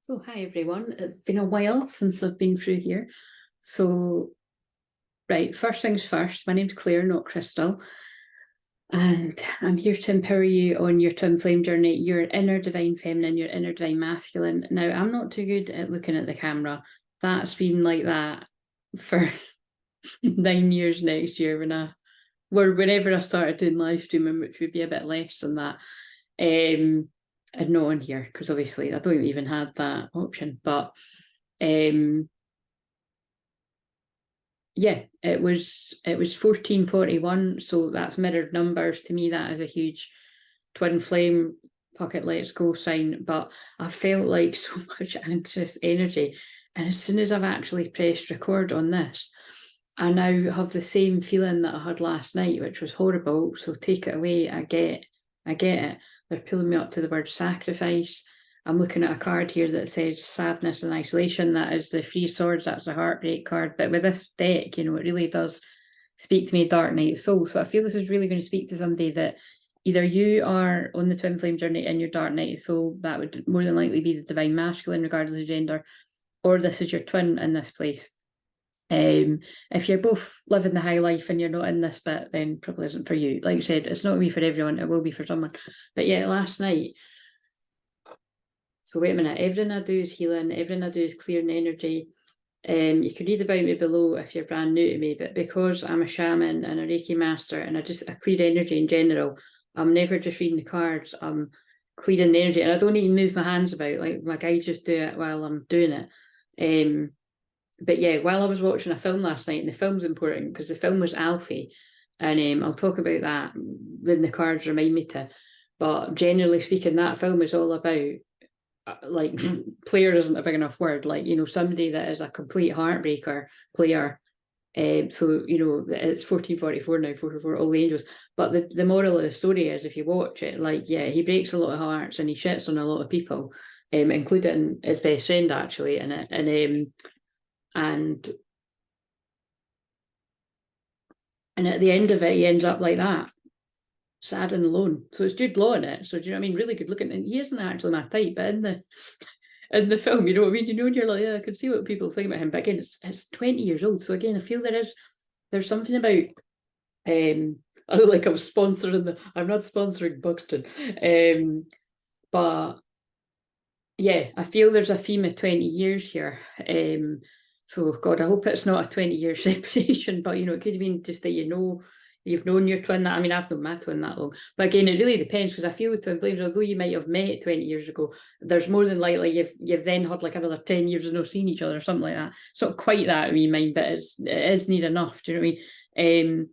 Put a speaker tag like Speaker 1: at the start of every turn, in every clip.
Speaker 1: So hi everyone, it's been a while since I've been through here. So, right, first things first, my name's Claire, not Crystal, and I'm here to empower you on your twin flame journey, your inner divine feminine, your inner divine masculine. Now, I'm not too good at looking at the camera. That's been like that for 9 years next year whenever I started doing live streaming, which would be a bit less than that. And not on here, because obviously I don't even had that option, but yeah, it was 1441, so that's mirrored numbers. To me, that is a huge twin flame, fuck it, let's go sign. But I felt like so much anxious energy, and as soon as I've actually pressed record on this, I now have the same feeling that I had last night, which was horrible. So take it away. I get it. They're pulling me up to the word sacrifice. I'm looking at a card here that says sadness and isolation. That is the Three Swords. That's a heartbreak card. But with this deck, it really does speak to me, Dark Night of Soul. So I feel this is really going to speak to somebody that either you are on the twin flame journey in your Dark Night of Soul. That would more than likely be the divine masculine, regardless of gender, or this is your twin in this place. If you're both living the high life and you're not in this bit, then probably isn't for you. Like I said, it's not going to be for everyone. It will be for someone. But yeah, last night. So wait a minute. Everything I do is healing. Everything I do is clearing energy. You can read about me below if you're brand new to me. But because I'm a shaman and a Reiki master and I clear energy in general, I'm never just reading the cards. I'm clearing the energy, and I don't even move my hands about. Like my guides just do it while I'm doing it. But yeah, while I was watching a film last night, and the film's important because the film was Alfie, and I'll talk about that when the cards remind me to. But generally speaking, that film is all about like player isn't a big enough word. Like somebody that is a complete heartbreaker player. So it's 1444 now, 444, all the angels. But the moral of the story is, if you watch it, like he breaks a lot of hearts and he shits on a lot of people, including his best friend actually in it, and at the end of it, he ends up like that, sad and alone. So it's Jude Law in it. So do you know what I mean? Really good looking. And he isn't actually my type, but in the film, you know what I mean? And you're like, yeah, I can see what people think about him. But again, it's 20 years old. So again, I feel there's something about I look like I'm not sponsoring Buxton. But yeah, I feel there's a theme of 20 years here. So God, I hope it's not a 20-year separation, but it could have been just that you've known your twin that. I mean, I've known my twin that long. But again, it really depends, because I feel with twin flames, although you might have met 20 years ago, there's more than likely you've then had like another 10 years of not seeing each other or something like that. It's not quite that in my mind, but it is near enough. Do you know what I mean?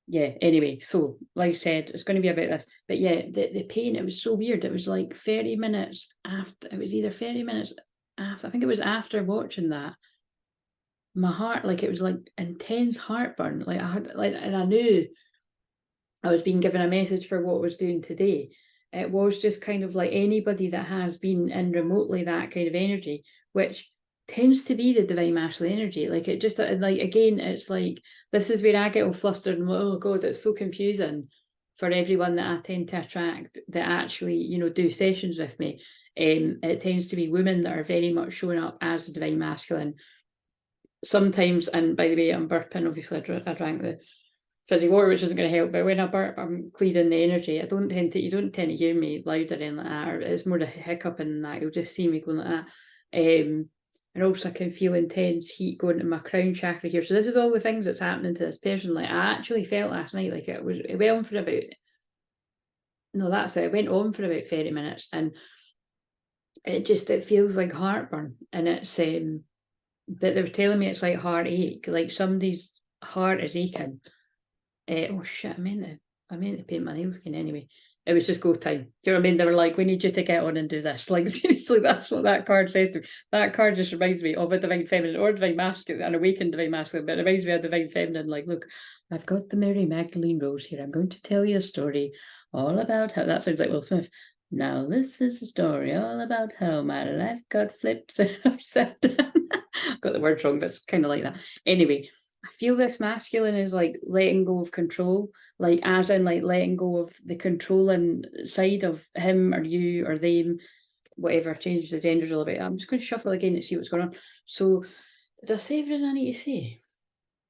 Speaker 1: Yeah, anyway, so like I said, it's going to be about this. But yeah, the pain, it was so weird. It was like 30 minutes after, it was either 30 minutes after, I think it was after watching that, my heart, like it was like intense heartburn. Like I had, like, and I knew I was being given a message for what I was doing today. It was just kind of like anybody that has been in remotely that kind of energy, which tends to be the divine masculine energy. Like it just, like, again, it's like, this is where I get all flustered and, oh God, it's so confusing for everyone that I tend to attract that actually, do sessions with me. It tends to be women that are very much showing up as the divine masculine. Sometimes, and by the way, I'm burping, obviously I drank the fizzy water, which isn't going to help, but when I burp, I'm clearing the energy. You don't tend to hear me louder or anything like that, or it's more the hiccuping and that. You'll just see me going like that. And also I can feel intense heat going to my crown chakra here. So this is all the things that's happening to this person. Like I actually felt last night like it went on for about, no, that's it. It went on for about 30 minutes, and it feels like heartburn, and it's but they were telling me it's like heartache, like somebody's heart is aching. Oh shit, I meant to paint my nails again anyway. It was just go time. Do you know what I mean? They were like, we need you to get on and do this. Like, seriously, that's what that card says to me. That card just reminds me of a divine feminine or divine masculine, an awakened divine masculine, but it reminds me of divine feminine. Like, look, I've got the Mary Magdalene Rose here. I'm going to tell you a story all about how, that sounds like Will Smith. Now, this is a story all about how my life got flipped upside down. I've got the words wrong, but it's kind of like that. Anyway, I feel this masculine is like letting go of control, like as in like letting go of the controlling side of him or you or them. whatever, change the genders a little bit. I'm just going to shuffle again to see what's going on. So did I say everything I need to say?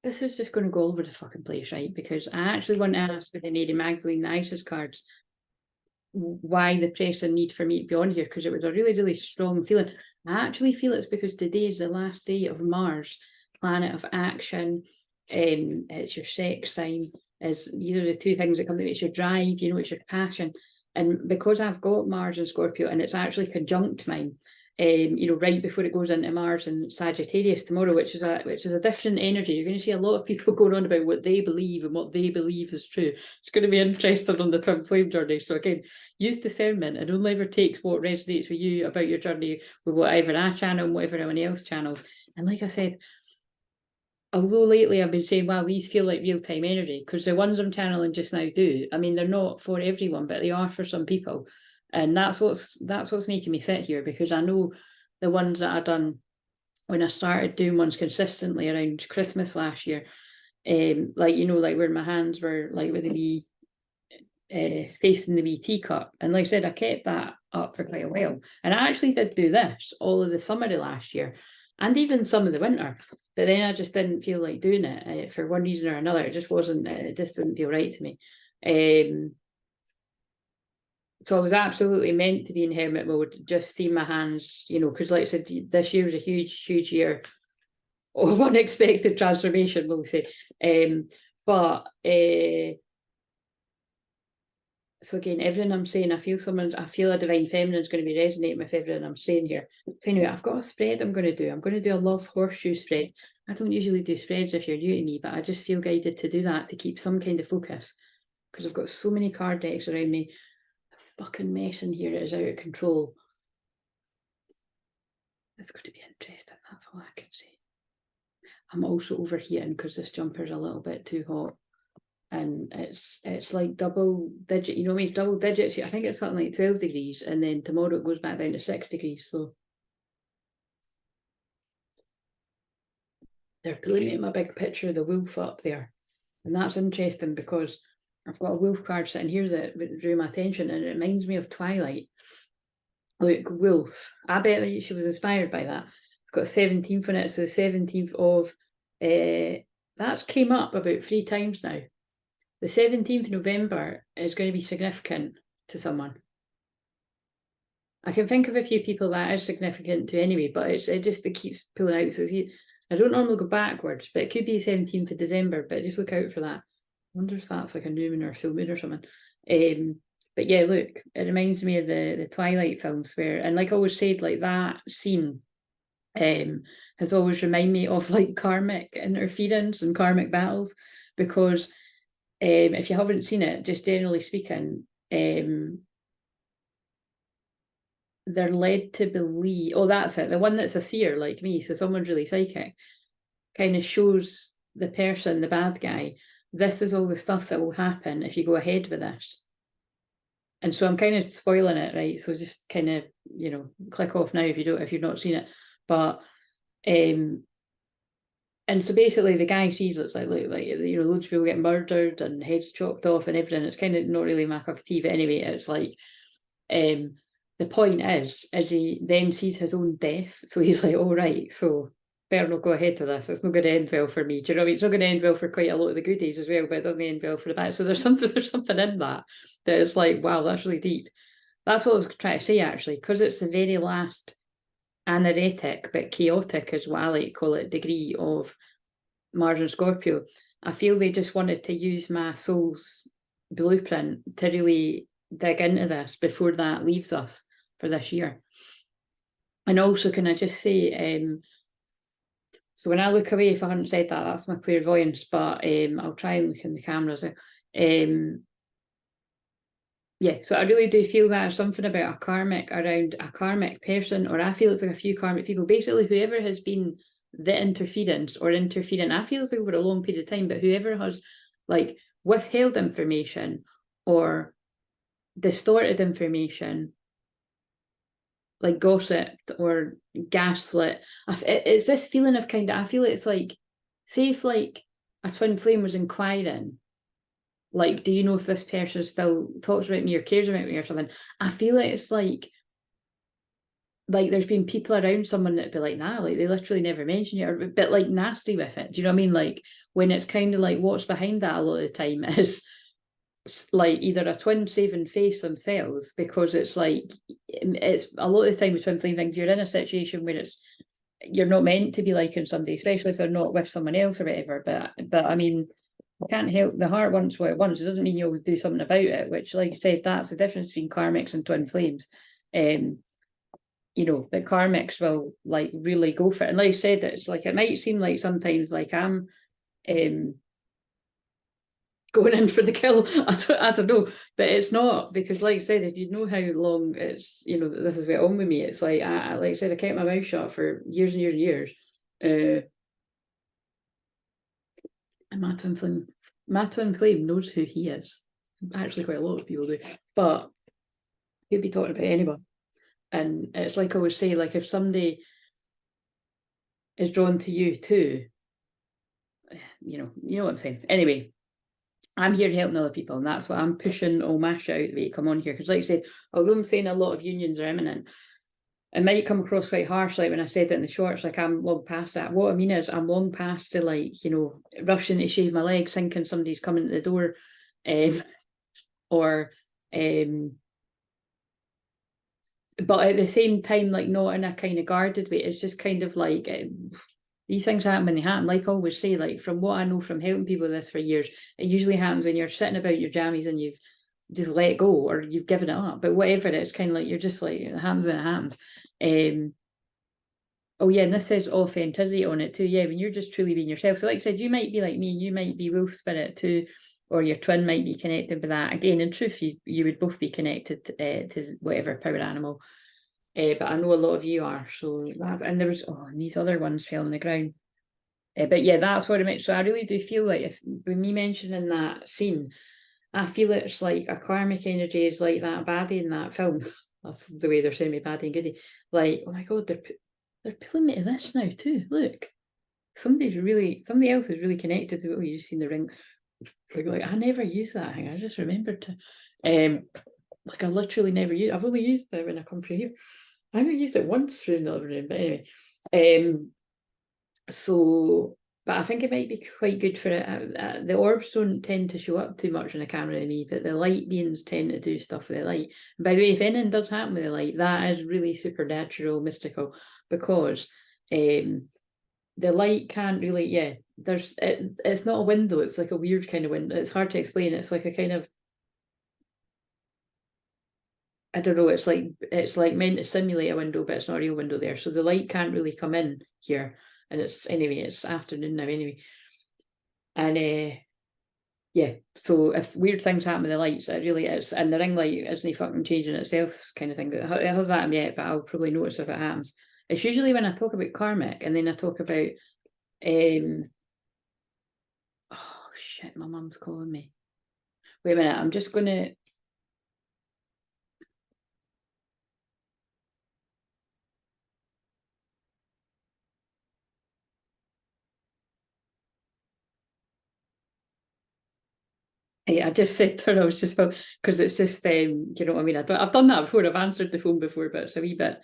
Speaker 1: This is just going to go all over the fucking place, right? Because I actually want to ask with the Mary Magdalene Isis cards why the pressing need for me to be on here, because it was a really, really strong feeling. I actually feel it's because today is the last day of Mars, planet of action. It's your sex sign. These are the two things that come to me. It's your drive, you know, it's your passion. And because I've got Mars and Scorpio, and it's actually conjunct mine, you know, right before it goes into Mars and Sagittarius tomorrow, which is a different energy. You're going to see a lot of people going on about what they believe and what they believe is true. It's going to be interesting on the twin flame journey. So again, use discernment and only ever take what resonates with you about your journey with whatever I channel and whatever anyone else channels. And like I said, although lately I've been saying, wow, these feel like real-time energy, because the ones I'm channeling just now do. I mean, they're not for everyone, but they are for some people. And that's what's making me sit here, because I know the ones that I done when I started doing ones consistently around Christmas last year, like, you know, like where my hands were like with the wee facing the wee teacup. And like I said, I kept that up for quite a while. And I actually did do this all of the summer of last year and even some of the winter. But then I just didn't feel like doing it for one reason or another. It just wasn't, it just didn't feel right to me. So I was absolutely meant to be in hermit mode, just see my hands, you know, because like I said, this year was a huge, huge year of unexpected transformation, we'll say. So again, everything I'm saying, I feel a divine feminine is going to be resonating with everything I'm saying here. So anyway, I've got a spread I'm going to do. I'm going to do a love horseshoe spread. I don't usually do spreads if you're new to me, but I just feel guided to do that to keep some kind of focus, because I've got so many card decks around me. The fucking mess in here is out of control. It's going to be interesting, that's all I can say. I'm also overheating because this jumper's a little bit too hot. And it's like double digit, you know, it's double digits. I think it's something like 12 degrees, and then tomorrow it goes back down to 6 degrees. So they're pulling me my big picture of the wolf up there, and that's interesting because I've got a wolf card sitting here that drew my attention, and it reminds me of Twilight. Look, wolf. I bet that she was inspired by that. It's got 17th on it, so the 17th of that's came up about 3 times now. The 17th of November is going to be significant to someone. I can think of a few people that is significant to anyway, but it keeps pulling out. So I don't normally go backwards, but it could be the 17th of December, but just look out for that. I wonder if that's like a new moon or a full moon or something. But yeah, look, it reminds me of the Twilight films where, and like I always said, like that scene has always reminded me of like karmic interference and karmic battles, because if you haven't seen it, just generally speaking, they're led to believe, oh, that's it, the one that's a seer like me, so someone's really psychic, kind of shows the person, the bad guy, this is all the stuff that will happen if you go ahead with this. And so I'm kind of spoiling it, right? So just kind of, you know, click off now if you've not seen it. But and so basically the guy sees it's like you know, loads of people get murdered and heads chopped off and everything. It's kind of not really my cup of tea, but anyway, it's like the point is he then sees his own death. So he's like, oh right, so better not go ahead with this. It's not going to end well for me. Do you know what I mean? It's not going to end well for quite a lot of the goodies as well, but it doesn't end well for the bad. So there's something in that is like, wow, that's really deep. That's what I was trying to say actually, because it's the very last anaretic but chaotic, is what I like to call it, degree of Mars and Scorpio. I feel they just wanted to use my soul's blueprint to really dig into this before that leaves us for this year. And also, can I just say, so when I look away, if I hadn't said that, that's my clairvoyance, but I'll try and look in the cameras. Yeah, so I really do feel that there's something about a karmic around a karmic person, or I feel it's like a few karmic people, basically whoever has been the interference or interfering, I feel it's over a long period of time, but whoever has like withheld information or distorted information, like gossiped or gaslit, it's this feeling of kind of, I feel it's like, say if like a twin flame was inquiring, like, do you know if this person still talks about me or cares about me or something? I feel like it's like like there's been people around someone that'd be like, nah, like they literally never mention you, or a bit like nasty with it. Do you know what I mean? Like when it's kind of like what's behind that a lot of the time is like either a twin saving face themselves, because it's like it's a lot of the time with twin flame things, you're in a situation where you're not meant to be liking somebody, especially if they're not with someone else or whatever. But I mean, you can't help the heart wants what it wants. It doesn't mean you'll do something about it, which, like I said, that's the difference between karmics and twin flames. You know, that karmics will like really go for it. And like I said, it's like it might seem like sometimes like I'm going in for the kill. I don't know, but it's not, because like I said, if you know how long it's, you know, this is went on with me, it's like like I said, I kept my mouth shut for years and years and years. And my twin flame knows who he is. Actually, quite a lot of people do, but he'd be talking about anyone. And it's like I always say, like if somebody is drawn to you too, you know what I'm saying. Anyway, I'm here helping other people, and that's what I'm pushing all my shout out the way to come on here. Because like I said, although I'm saying a lot of unions are imminent, it might come across quite harsh, like when I said it in the shorts, like I'm long past that. What I mean is I'm long past to like, you know, rushing to shave my legs, thinking somebody's coming to the door, or but at the same time, like not in a kind of guarded way. It's just kind of like these things happen when they happen. Like I always say, like from what I know from helping people with this for years, it usually happens when you're sitting about your jammies and you've just let go or you've given it up. But whatever, it's kind of like you're just like, it happens when it happens. Oh yeah, and this says authenticity on it too. Yeah, when you're just truly being yourself. So like I said, you might be like me, you might be wolf spirit too, or your twin might be connected with that. Again, in truth, you would both be connected to whatever power animal. But I know a lot of you are. So that's, and there was, and these other ones fell on the ground. But yeah, that's what it makes. So I really do feel like if with me mentioning that scene, I feel it's like a karmic energy is like that baddie in that film. That's the way they're saying me, baddie and goodie. Like, oh my god, they're pulling me to this now too. Look, somebody else is really connected to it. Oh, you've seen the ring. Like I never use that thing. I just remembered to like I literally never use. I've only used it when I come through here. I haven't used it once through in the living room, but anyway. So, but I think it might be quite good for it. The orbs don't tend to show up too much on the camera to me, but the light beings tend to do stuff with the light. And by the way, if anything does happen with the light, that is really supernatural, mystical, because the light can't really, it's not a window, it's like a weird kind of window. It's hard to explain. It's like a kind of, I don't know, it's like meant to simulate a window, but it's not a real window there. So the light can't really come in here. And it's afternoon now anyway. And yeah, so if weird things happen with the lights, it really is. And the ring light isn't fucking changing itself kind of thing. It hasn't happened yet, but I'll probably notice if it happens. It's usually when I talk about karmic and then I talk about oh shit, my mum's calling me. Wait a minute, I'm just gonna I just said to her, I was just because it's just you know what I mean. I've done that before. I've answered the phone before, but it's a wee bit.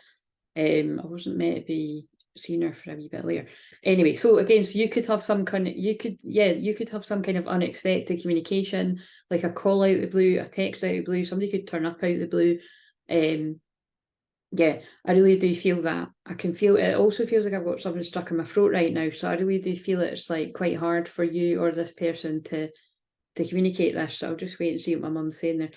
Speaker 1: I wasn't meant to be seeing her for a wee bit later. Anyway, so again, so you could have some kind of you could have some kind of unexpected communication, like a call out the blue, a text out the blue. Somebody could turn up out the blue. Yeah, I really do feel that. I can feel it. Also feels like I've got something stuck in my throat right now. So I really do feel it's like quite hard for you or this person to communicate this. So I'll just wait and see what my mum's saying there.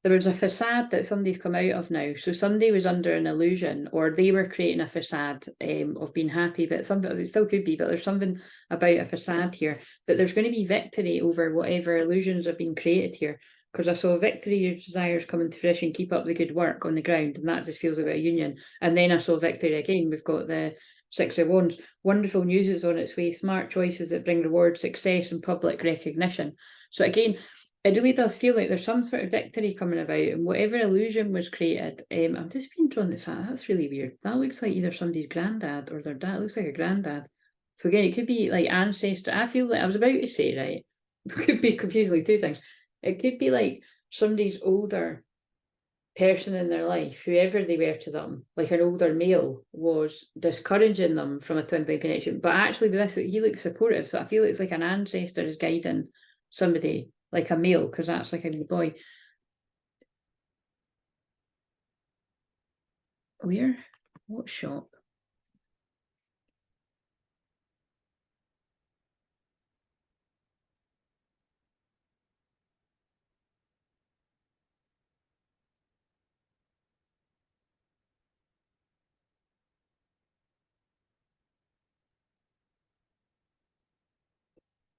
Speaker 1: There was a facade that somebody's come out of now. So somebody was under an illusion, or they were creating a facade of being happy, but something it still could be, but there's something about a facade here that there's going to be victory over whatever illusions have been created here. Because I saw victory, your desires coming to fruition, keep up the good work on the ground, and that just feels like a union. And then I saw victory again. We've got the Six of Wands. Wonderful news is on its way. Smart choices that bring reward, success, and public recognition. So again, it really does feel like there's some sort of victory coming about, and whatever illusion was created. I'm just being drawn to the fact that's really weird. That looks like either somebody's granddad or their dad. It looks like a granddad. So again, it could be like ancestor. I feel like I was about to say, right, it could be confusingly two things. It could be like somebody's older person in their life, whoever they were to them, like an older male, was discouraging them from a twin flame connection. But actually with this, he looks supportive. So I feel it's like an ancestor is guiding somebody, like a male, because that's like a wee boy. Where? What shop?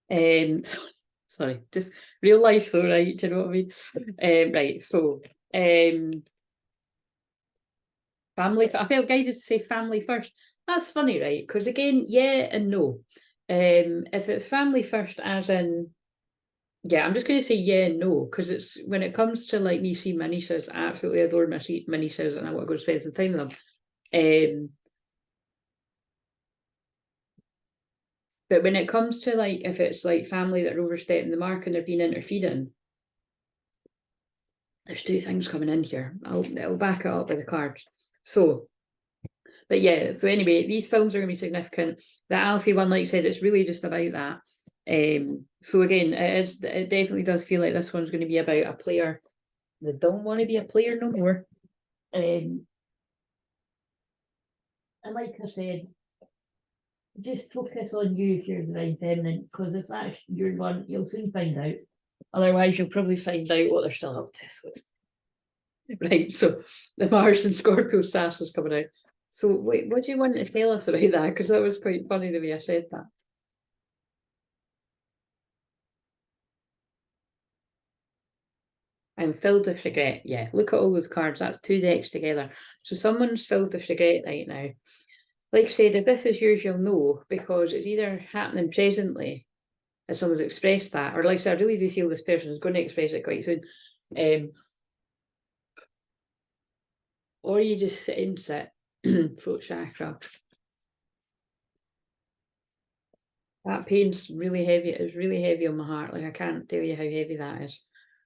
Speaker 1: Sorry, just real life though, right? Do you know what I mean? Right, so family, I felt guided to say family first. That's funny, right? Because again, yeah and no. If it's family first, as in, yeah, I'm just going to say yeah and no, because it's when it comes to like me seeing my nieces, I absolutely adore my nieces and I want to go spend some time with them. But when it comes to like, if it's like family that are overstepping the mark and they're being interfering, there's two things coming in here. I'll back it up with the cards. So, but yeah, so anyway, these films are going to be significant. The Alfie one, like I said, it's really just about that. So again, it definitely does feel like this one's going to be about a player that don't want to be a player no more. And like I said, just focus on you if you're the right feminine, because if that's your one, you'll soon find out. Otherwise, you'll probably find out what they're still up to. So right, so the Mars and Scorpio sass is coming out. So wait, what do you want to tell us about that? Because that was quite funny the way I said that. I'm filled with regret. Yeah, look at all those cards. That's two decks together. So someone's filled with regret right now. Like I said, if this is yours, you'll know, because it's either happening presently, as someone's expressed that, or like I said, I really do feel this person is going to express it quite soon. Or you just sit and sit, throat chakra. That pain's really heavy. It's really heavy on my heart. Like I can't tell you how heavy that is.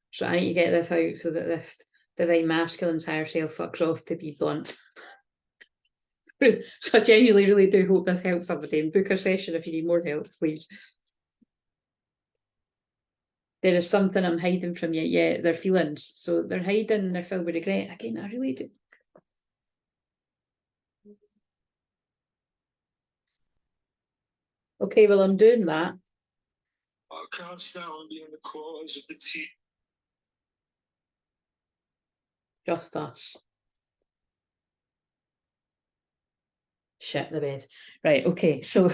Speaker 1: So I need to get this out so that this divine masculine's higher self fucks off, to be blunt. So I genuinely really do hope this helps somebody. And book a session if you need more help, please. There is something I'm hiding from you. Yeah, their feelings. So they're hiding, they're filled with regret. Again, I really do. Okay, well, I'm doing that. I can't stand being the cause of the tea. Just us. Shit the bed. Right, okay, so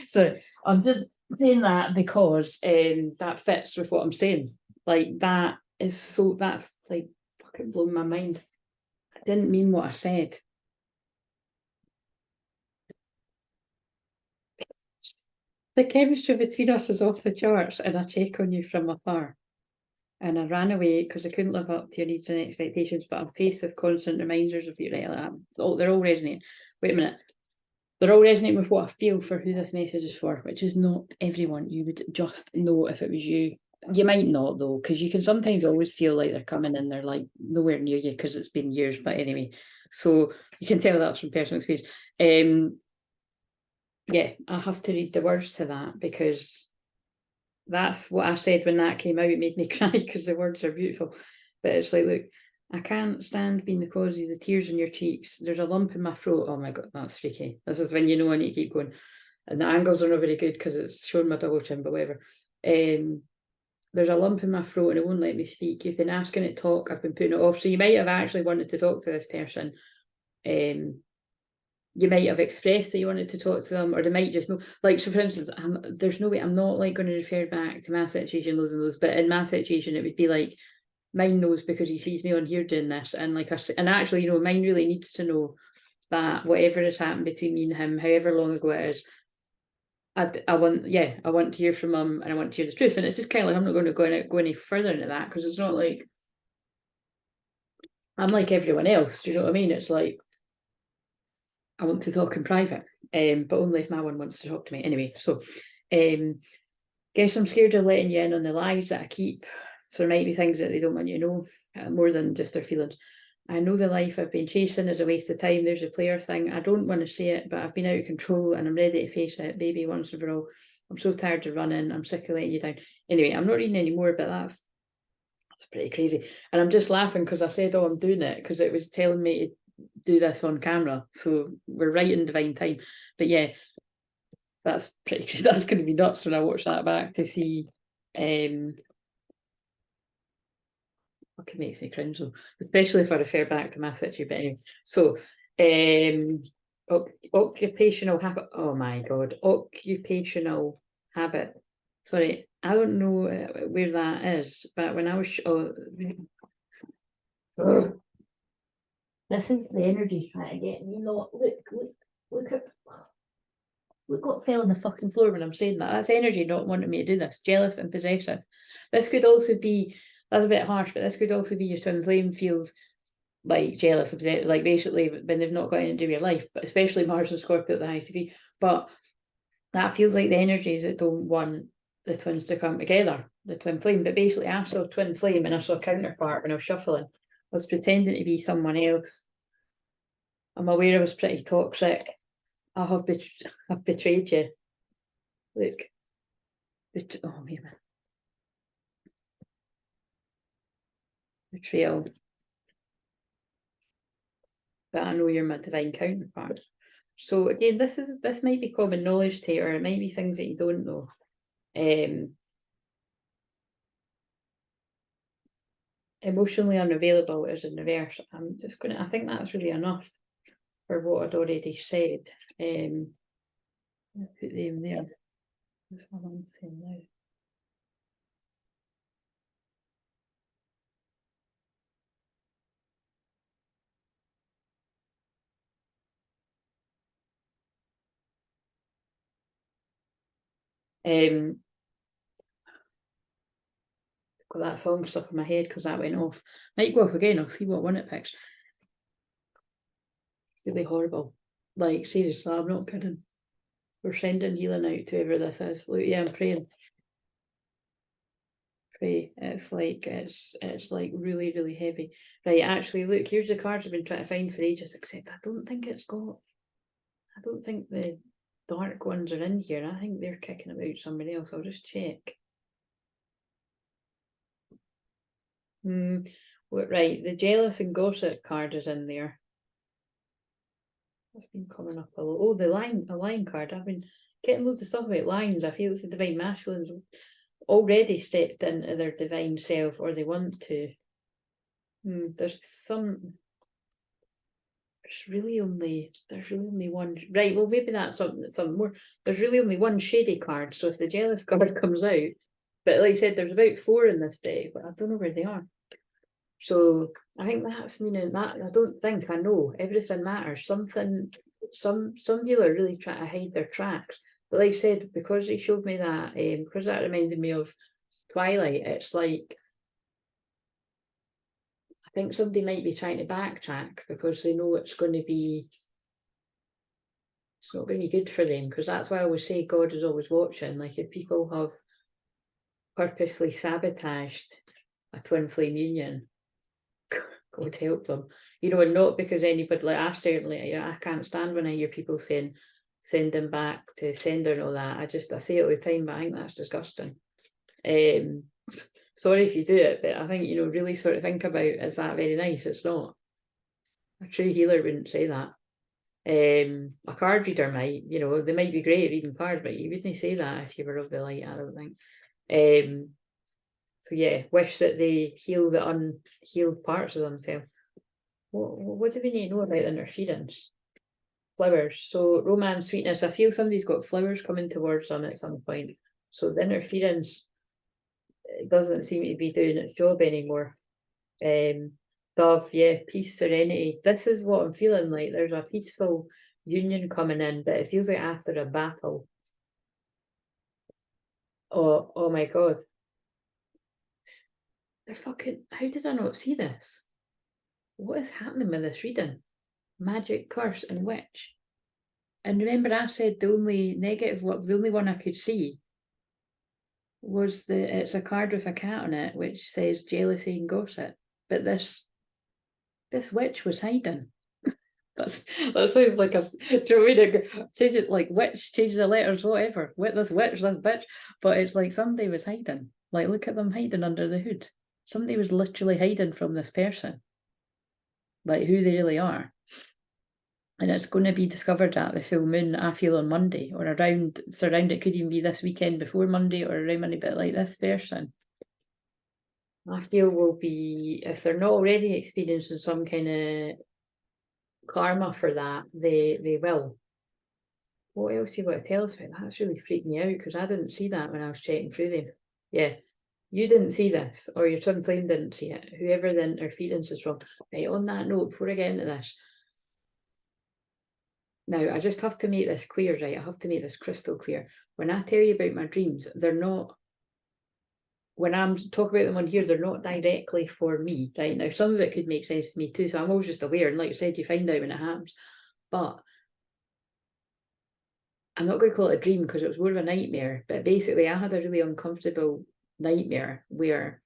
Speaker 1: so I'm just saying that because that fits with what I'm saying. Like that is so, that's like fucking blown my mind. I didn't mean what I said. The chemistry between us is off the charts, and I check on you from afar. And I ran away because I couldn't live up to your needs and expectations, but I'm faced with constant reminders of you, right? Like they're all resonating. Wait a minute. They're all resonating with what I feel for who this message is for, which is not everyone. You would just know if it was you. You might not, though, because you can sometimes always feel like they're coming and they're like nowhere near you because it's been years. But anyway, so you can tell that's from personal experience. Yeah, I have to read the words to that because that's what I said when that came out. It made me cry because the words are beautiful. But it's like, look, I can't stand being the cause of the tears in your cheeks. There's a lump in my throat. Oh my God, that's freaky. This is when you know I need to keep going. And the angles are not very good because it's showing my double chin, but whatever. There's a lump in my throat and it won't let me speak. You've been asking it to talk. I've been putting it off. So you might have actually wanted to talk to this person. You might have expressed that you wanted to talk to them, or they might just know. Like, so for instance, there's no way, I'm not like going to refer back to my situation, loads and loads, but in my situation, it would be like, mine knows because he sees me on here doing this, and like, and actually, you know, mine really needs to know that whatever has happened between me and him, however long ago it is, I want to hear from him, and I want to hear the truth. And it's just kind of like, I'm not going to go any further into that because it's not like I'm like everyone else. Do you know what I mean? It's like, I want to talk in private, but only if my one wants to talk to me. Anyway, so guess I'm scared of letting you in on the lies that I keep. So there might be things that they don't want you to know, more than just their feelings. I know the life I've been chasing is a waste of time. There's a player thing. I don't want to say it, but I've been out of control and I'm ready to face it, baby, once and for all. I'm so tired of running. I'm sick of letting you down. Anyway, I'm not reading anymore, but that's pretty crazy. And I'm just laughing because I said, oh, I'm doing it because it was telling me to do this on camera. So we're right in divine time. But yeah, that's pretty crazy. That's going to be nuts when I watch that back to see. It makes me cringe though, especially if I refer back to my situation. But anyway, so occupational habit. Oh my god, occupational habit. Sorry, I don't know where that is, but when I was this is the energy trying to get me. Look at look what fell on the fucking floor when I'm saying that. That's energy not wanting me to do this. Jealous and possessive. This could also be, that's a bit harsh, but this could also be your twin flame feels like jealous, like basically when they've not got anything to do with your life, but especially Mars and Scorpio at the highest degree. But that feels like the energies that don't want the twins to come together, the twin flame. But basically I saw twin flame and I saw counterpart when I was shuffling. I was pretending to be someone else. I'm aware I was pretty toxic. I've betrayed you. Look. Oh, wait a minute. Betrayal. But I know you're my divine counterpart. So again, this might be common knowledge to you, or it might be things that you don't know. Emotionally unavailable is in reverse. I think that's really enough for what I'd already said. I'll put them there. That's what I'm saying now. Got that song stuck in my head because that went off. Might go off again. I'll see what one it picks. It's really horrible. Like seriously, I'm not kidding. We're sending healing out to whoever this is. Look, yeah, I'm praying. Pray. It's like really, really heavy. Right, actually, look, here's the cards I've been trying to find for ages, except I don't think the dark ones are in here. I think they're kicking about somebody else. I'll just check. Right, the jealous and gossip card is in there. That's been coming up a lot. Oh, the lion card. I've been getting loads of stuff about lions. I feel it's the divine masculines already stepped into their divine self, or they want to. There's really only one. Right, well maybe that's something more. There's really only one shady card. So if the jealous card comes out, but like I said, there's about 4 in this deck, but I don't know where they are. So I think that's meaning that I don't think I know everything matters. Some people are really trying to hide their tracks. But like I said, because he showed me that, because that reminded me of Twilight, it's like I think somebody might be trying to backtrack because they know it's not going to be good for them. Because that's why I always say God is always watching. Like if people have purposely sabotaged a twin flame union, God help them, and not because anybody, like I certainly, I can't stand when I hear people saying send them back to sender and all that. I say it all the time, but I think that's disgusting. Sorry if you do it, but I think, really sort of think about, is that very nice? It's not. A true healer wouldn't say that. A card reader might, they might be great at reading cards, but you wouldn't say that if you were of the light, I don't think. So yeah, wish that they heal the unhealed parts of themselves. What do we need to know about interference? Flowers. So romance, sweetness. I feel somebody's got flowers coming towards them at some point. So the interference, it doesn't seem to be doing its job anymore. Dove, yeah, peace, serenity. This is what I'm feeling like. There's a peaceful union coming in, but it feels like after a battle. Oh my god. They're fucking, how did I not see this? What is happening with this reading? Magic, curse, and witch. And remember I said the only one I could see was it's a card with a cat on it, which says jealousy and gossip. But this witch was hiding. That sounds like a, do you know what I mean? Change it like witch, change the letters, whatever. This witch, this bitch. But it's like somebody was hiding. Like, look at them hiding under the hood. Somebody was literally hiding from this person. Like, who they really are. And it's going to be discovered at the full moon, I feel, on Monday, or around, it could even be this weekend before Monday, or around Monday, but like this person, I feel, will be, if they're not already experiencing some kind of karma for that, they will. What else do you want to tell us about? That's really freaked me out, because I didn't see that when I was checking through them. Yeah, you didn't see this, or your twin flame didn't see it, whoever the interference is from. Right, on that note, before I get into this, now, I just have to make this clear, right? I have to make this crystal clear. When I tell you about my dreams, they're not, when I'm talking about them on here, they're not directly for me, right? Now, some of it could make sense to me too, so I'm always just aware, and like I said, you find out when it happens. But I'm not going to call it a dream, because it was more of a nightmare. But basically, I had a really uncomfortable nightmare where,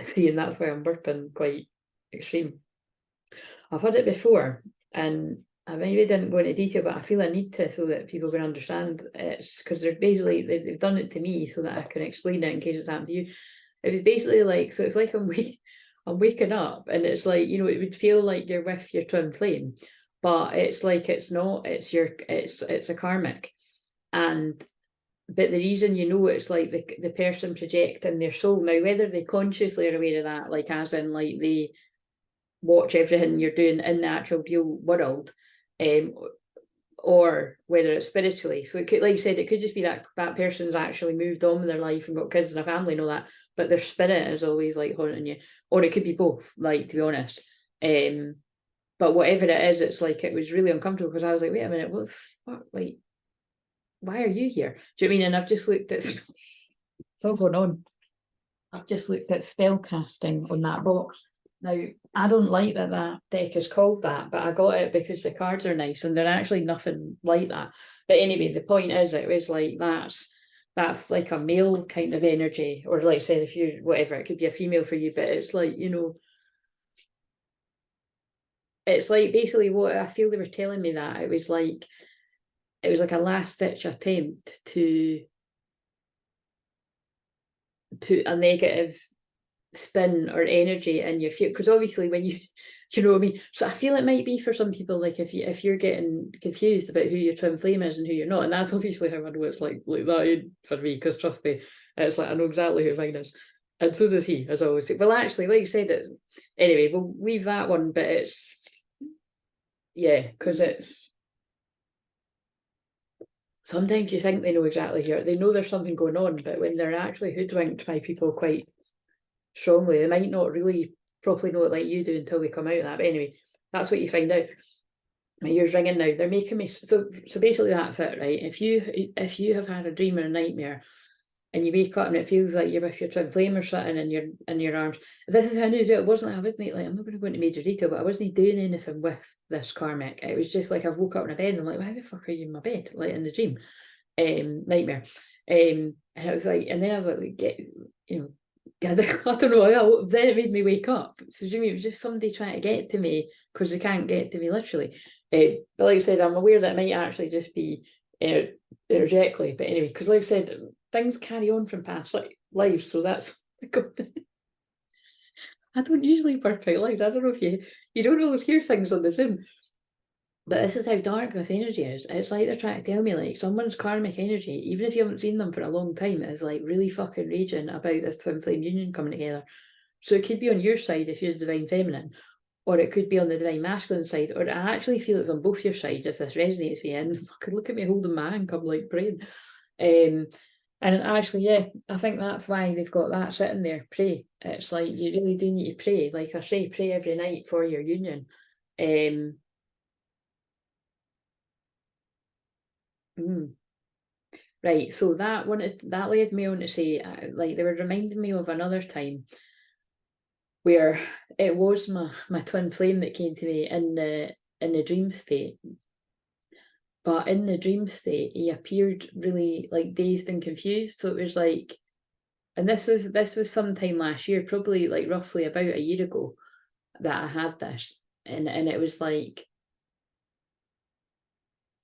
Speaker 1: see, and that's why I'm burping quite extreme. I've had it before, and I maybe didn't go into detail, but I feel I need to, so that people can understand. It's because they're basically, they've done it to me so that I can explain it in case it's happened to you. It was basically like, so it's like I'm waking up, and it's like, you know, it would feel like you're with your twin flame, but it's like, it's not, it's a karmic. And but the reason, you know, it's like the person projecting their soul. Now, whether they consciously are aware of that, like as in like they watch everything you're doing in the actual real world, or whether it's spiritually. So it could, like you said, it could just be that person's actually moved on with their life and got kids and a family and all that, but their spirit is always like haunting you. Or it could be both, like, to be honest. But whatever it is, it's like, it was really uncomfortable, because I was like, wait a minute, what the fuck, like, why are you here? Do you know what I mean? And I've just looked at, it's all going on. I've just looked at spell casting on that box. Now, I don't like that deck is called that, but I got it because the cards are nice, and they're actually nothing like that. But anyway, the point is, it was like, that's like a male kind of energy, or like I said, if you, whatever, it could be a female for you, but it's like, you know, it's like basically what I feel they were telling me, that it was like a last ditch attempt to put a negative spin or energy in your future, because obviously when you know what I mean. So I feel it might be for some people, like if you're getting confused about who your twin flame is and who you're not, and that's obviously how I know it's like that for me, because trust me, it's like I know exactly who mine is, and so does he, as I always say. Well, actually, like you said, it's, anyway, we'll leave that one, but it's, yeah, because it's, sometimes you think they know exactly here, they know there's something going on, but when they're actually hoodwinked by people quite strongly, they might not really properly know it like you do until they come out of that. But anyway, that's what you find out. My ears ringing now. They're making me, so basically that's it, right? If you have had a dream or a nightmare, and you wake up and it feels like you're with your twin flame or something in your arms. This is how I knew as well. It wasn't, I wasn't like, I'm not going to go into major detail, but I wasn't doing anything with this karmic. It was just like, I've woke up in a bed and I'm like, why the fuck are you in my bed? Like in the dream, nightmare. And it was like, and then I was like, get, you know, I don't know. Then it made me wake up. So do you mean it was just somebody trying to get to me, because they can't get to me literally. But like I said, I'm aware that it might actually just be energetically. But anyway, because like I said, things carry on from past lives. So that's, I don't usually burp out loud. I don't know if you don't always hear things on the Zoom. But this is how dark this energy is. It's like they're trying to tell me, like, someone's karmic energy, even if you haven't seen them for a long time, is like really fucking raging about this twin flame union coming together. So it could be on your side if you're the divine feminine, or it could be on the divine masculine side, or I actually feel it's on both your sides if this resonates with you. And fucking look at me holding my hand, I'm like praying. And actually, yeah, I think that's why they've got that sitting there. Pray. It's like you really do need to pray. Like I say, pray every night for your union. Right, so that led me on to say, like, they were reminding me of another time where it was my twin flame that came to me in the dream state, but in the dream state, he appeared really like dazed and confused. So it was like, and this was sometime last year, probably like roughly about a year ago that I had this. And it was like,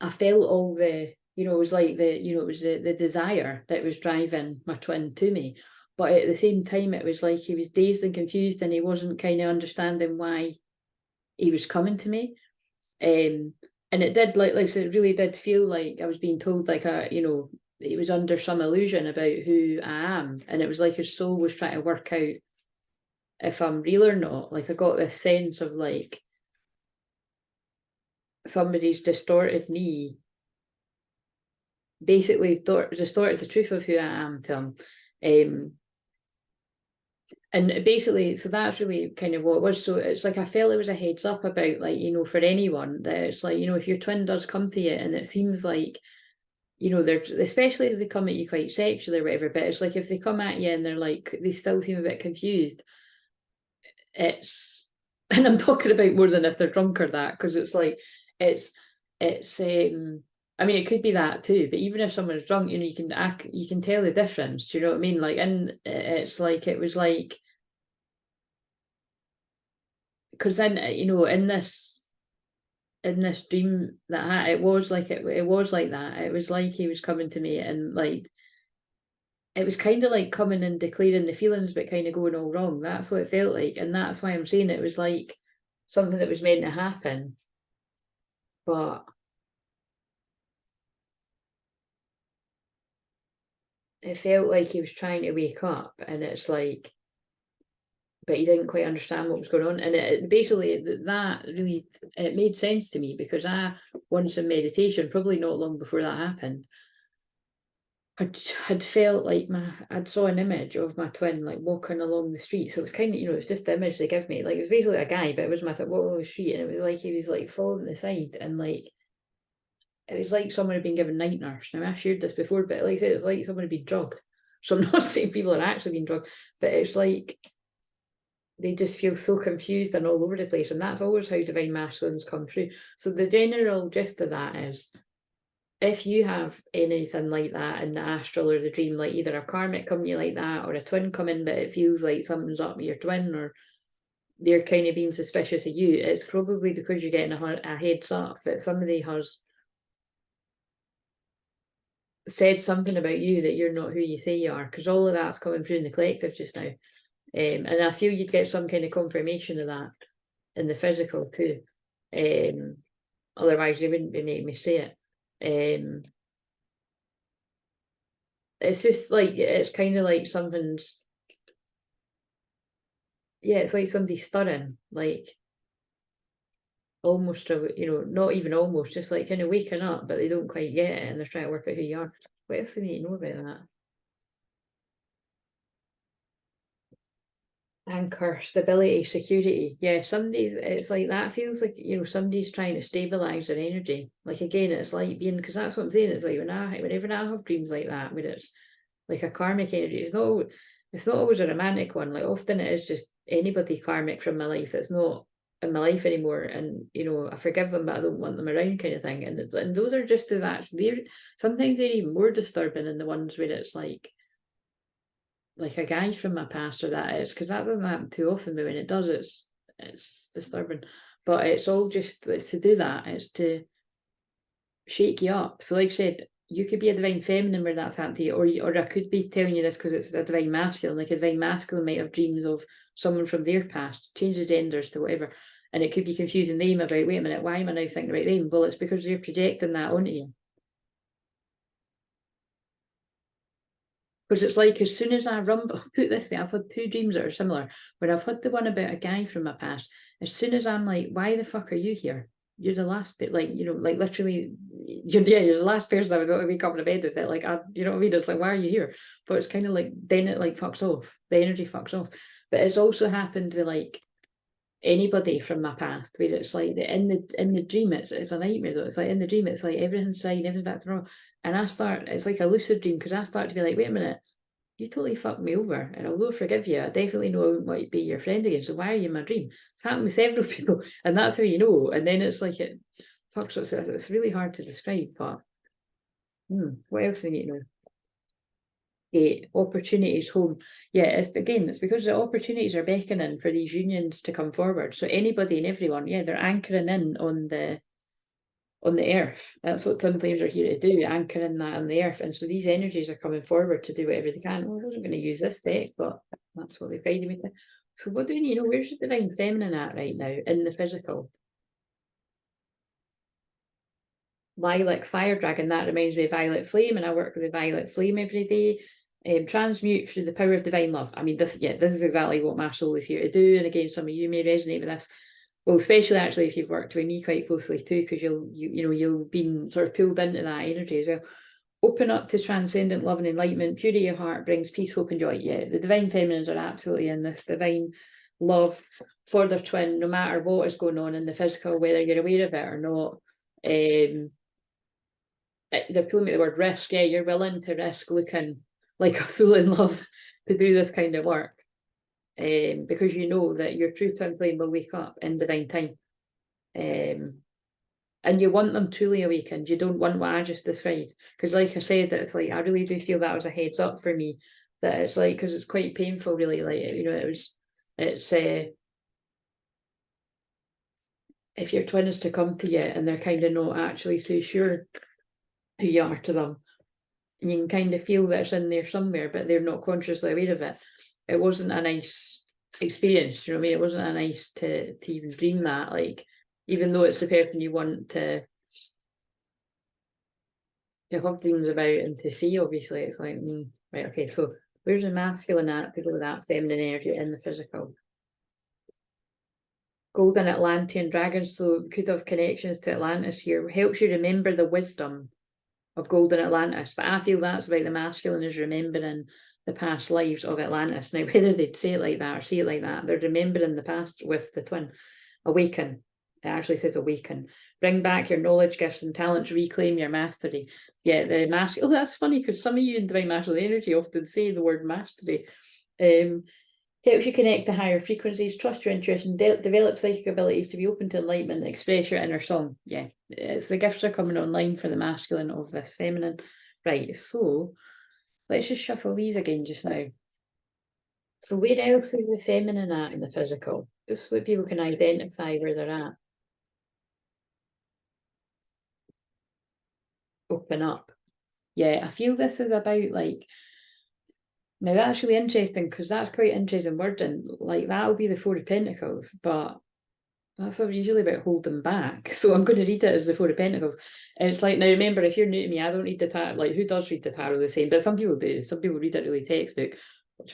Speaker 1: I felt all the, it was like it was the desire that was driving my twin to me. But at the same time, it was like he was dazed and confused and he wasn't kind of understanding why he was coming to me. And it did, like I said, it really did feel like I was being told, like, he was under some illusion about who I am. And it was like his soul was trying to work out if I'm real or not. Like, I got this sense of like somebody's distorted me, basically distorted the truth of who I am to him. And basically, so that's really kind of what it was. So it's like I felt it was a heads up about, like, for anyone, that it's like, if your twin does come to you and it seems like, they're, especially if they come at you quite sexually or whatever, but it's like if they come at you and they're like, they still seem a bit confused, it's, and I'm talking about more than if they're drunk or that, because it's like, it's I mean, it could be that too, but even if someone's drunk, you can tell the difference. Do you know what I mean? Like, and it's like, it was like, because then, in this dream that I had, it was like that. It was like he was coming to me, and like, it was kind of like coming and declaring the feelings, but kind of going all wrong. That's what it felt like, and that's why I'm saying it was like something that was meant to happen, but it felt like he was trying to wake up, and it's like, but he didn't quite understand what was going on. And it basically, that really, it made sense to me, because I, once in meditation, probably not long before that happened, had felt like I'd saw an image of my twin like walking along the street. So it was kind of, it was just the image they give me. Like, it was basically a guy, but it was my twin walking along the street, and it was like he was like falling to the side, and like, it was like someone had been given night nurse. Now, I shared this before, but like I said, it was like someone had been drugged. So I'm not saying people are actually being drugged, but it's like they just feel so confused and all over the place. And that's always how divine masculines come through. So the general gist of that is, if you have anything like that in the astral or the dream, like either a karmic coming to you like that, or a twin coming, but it feels like something's up with your twin, or they're kind of being suspicious of you, it's probably because you're getting a heads up that somebody has said something about you that you're not who you say you are, because all of that's coming through in the collective just now. And I feel you'd get some kind of confirmation of that in the physical too. Otherwise they wouldn't be making me say it. It's just like, it's kind of like something's, yeah, it's like somebody stirring, like almost, not even almost, just like kind of waking up, but they don't quite get it, and they're trying to work out who you are. What else do you need to know about that? Anchor, stability, security. Yeah, somebody's, it's like that feels like, somebody's trying to stabilize their energy. Like, again, it's like being, because that's what I'm saying, it's like whenever I have dreams like that, where it's like a karmic energy, it's not always a romantic one. Like, often it is just anybody karmic from my life that's not in my life anymore, and I forgive them, but I don't want them around, kind of thing. And those are just as actually, sometimes they're even more disturbing than the ones where it's like a guy from my past, or that is, because that doesn't happen too often, but when it does, it's disturbing. But it's all just, it's to do that, it's to shake you up. So like I said, you could be a divine feminine where that's happened to you, or I could be telling you this because it's a divine masculine. Like, a divine masculine might have dreams of someone from their past, change the genders to whatever, and it could be confusing them about, wait a minute, why am I now thinking about them? Well, it's because they're projecting that onto you. Because it's like, as soon as I rumble, put it this way, I've had two dreams that are similar, where I've had the one about a guy from my past. As soon as I'm like, why the fuck are you here? You're the last bit, like, like, literally, you're the last person I would want to wake up in a bed with it. Like, you know what I mean? It's like, why are you here? But it's kind of like, then it like fucks off. The energy fucks off. But it's also happened with like anybody from my past, where it's like in the dream, it's a nightmare though. It's like in the dream, it's like everything's fine, everything's back to normal. And it's like a lucid dream, because I start to be like, wait a minute, you totally fucked me over, and although I forgive you, I definitely know I wouldn't want to be your friend again, so why are you in my dream? It's happened with several people, and that's how you know. And then it's like, Fuck, so it's really hard to describe, but what else do we need to know? Opportunities home. Yeah, it's because the opportunities are beckoning for these unions to come forward. So anybody and everyone, they're anchoring in on the earth. That's what twin flames are here to do, anchoring that on the earth. And so these energies are coming forward to do whatever they can. Well, I wasn't going to use this deck, but that's what they've guided me to. So what do we need? Where's the divine feminine at right now in the physical? Lilac fire dragon, that reminds me of violet flame, and I work with the violet flame every day. Transmute through the power of divine love. I mean, this is exactly what my soul is here to do. And again, some of you may resonate with this. Well, especially actually if you've worked with me quite closely too, because you'll been sort of pulled into that energy as well. Open up to transcendent love and enlightenment. Purity of heart brings peace, hope, and joy. Yeah, the divine feminines are absolutely in this divine love for their twin, no matter what is going on in the physical, whether you're aware of it or not. They're pulling me the word risk. Yeah, you're willing to risk looking like a fool in love to do this kind of work, because you know that your true twin flame will wake up in divine time, and you want them truly awakened. You don't want what I just described, because like I said, it's like I really do feel that was a heads up for me, that it's like, because it's quite painful really, like, it's if your twin is to come to you and they're kind of not actually too sure who you are to them, and you can kind of feel that it's in there somewhere, but they're not consciously aware of it. It wasn't a nice experience, you know what I mean? It wasn't a nice to even dream that, like, even though it's the person you want to have dreams about and to see, obviously, it's like, right, okay, so where's the masculine at to go with that feminine energy in the physical? Golden Atlantean dragons, so could have connections to Atlantis here, helps you remember the wisdom of Golden Atlantis, but I feel that's about the masculine is remembering the past lives of Atlantis. Now, whether they'd say it like that or see it like that, they're remembering the past with the twin. Awaken. It actually says awaken. Bring back your knowledge, gifts, and talents. Reclaim your mastery. Yeah, the masculine. Oh, that's funny, because some of you in divine masculine energy often say the word mastery. Helps you connect to higher frequencies, trust your intuition, develop psychic abilities to be open to enlightenment, and express your inner song. Yeah, it's the gifts are coming online for the masculine of this feminine. Right, so let's just shuffle these again just now. So where else is the feminine at in the physical? Just so that people can identify where they're at. Open up. Yeah, I feel this is about like, now that's really interesting, because that's quite interesting wording. Like, that'll be the Four of Pentacles, but that's usually about holding back. So I'm going to read it as the Four of Pentacles. And it's like, now remember, if you're new to me, I don't read the tarot. Like, who does read the tarot the same? But some people do. Some people read it really textbook. Which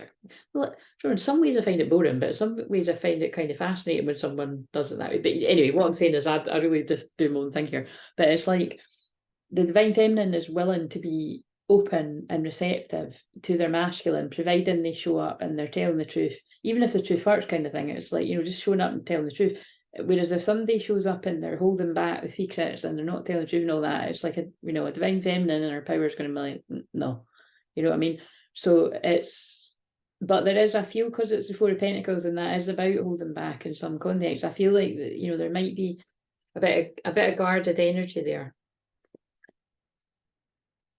Speaker 1: well, in some ways I find it boring, but in some ways I find it kind of fascinating when someone does it that way. But anyway, what I'm saying is I really just do my own thing here. But it's like the divine feminine is willing to be open and receptive to their masculine, providing they show up and they're telling the truth, even if the truth hurts, kind of thing. It's like, just showing up and telling the truth. Whereas if somebody shows up and they're holding back the secrets and they're not telling the truth and all that, it's like a divine feminine, and her power is going to be like, no, you know what I mean? So but there is, I feel, because it's the Four of Pentacles and that is about holding back in some context, I feel like there might be a bit of guarded energy there,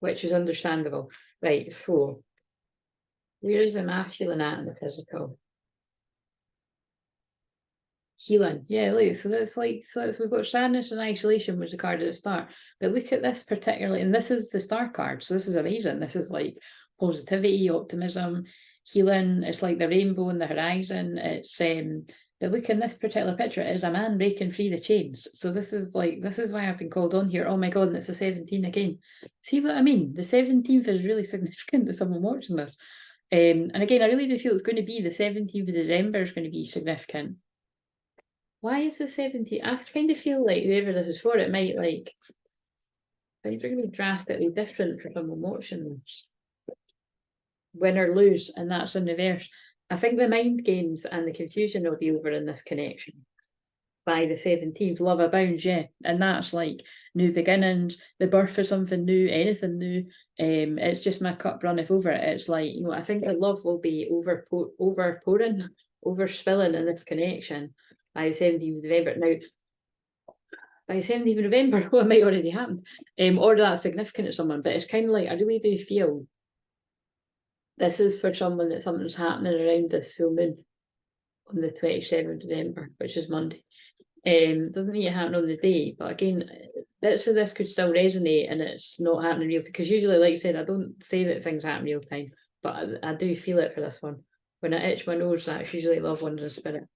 Speaker 1: which is understandable. Right, so where is the masculine at in the physical? Healing. Yeah, look, so we've got sadness and isolation was the card at the start. But look at this particularly, and this is the star card, so this is amazing. This is like positivity, optimism, healing. It's like the rainbow on the horizon. It's but look, in this particular picture, it is a man breaking free the chains. So this is why I've been called on here. Oh my god, and it's a 17 again. See what I mean? The 17th is really significant to someone watching this. And again, I really do feel it's going to be the 17th of December is going to be significant. Why is the 17th? I kind of feel like whoever this is for, it might I think they're going to be drastically different for someone watching this. Win or lose, and that's in reverse. I think the mind games and the confusion will be over in this connection by the 17th. Love abounds, yeah. And that's like new beginnings, the birth of something new, anything new. It's just my cup runneth over. It's like, I think the love will be overspilling in this connection by the 17th of November. Now, by the 17th of November, well, it might already happened, or that's significant to someone. But it's kind of like, I really do feel this is for someone that something's happening around this full moon on the 27th of November, which is Monday. Doesn't need to happen on the day, but again, so this could still resonate and it's not happening real time. Because usually, like you said, I don't say that things happen real time, but I do feel it for this one. When I itch my nose, that's usually loved ones in spirit.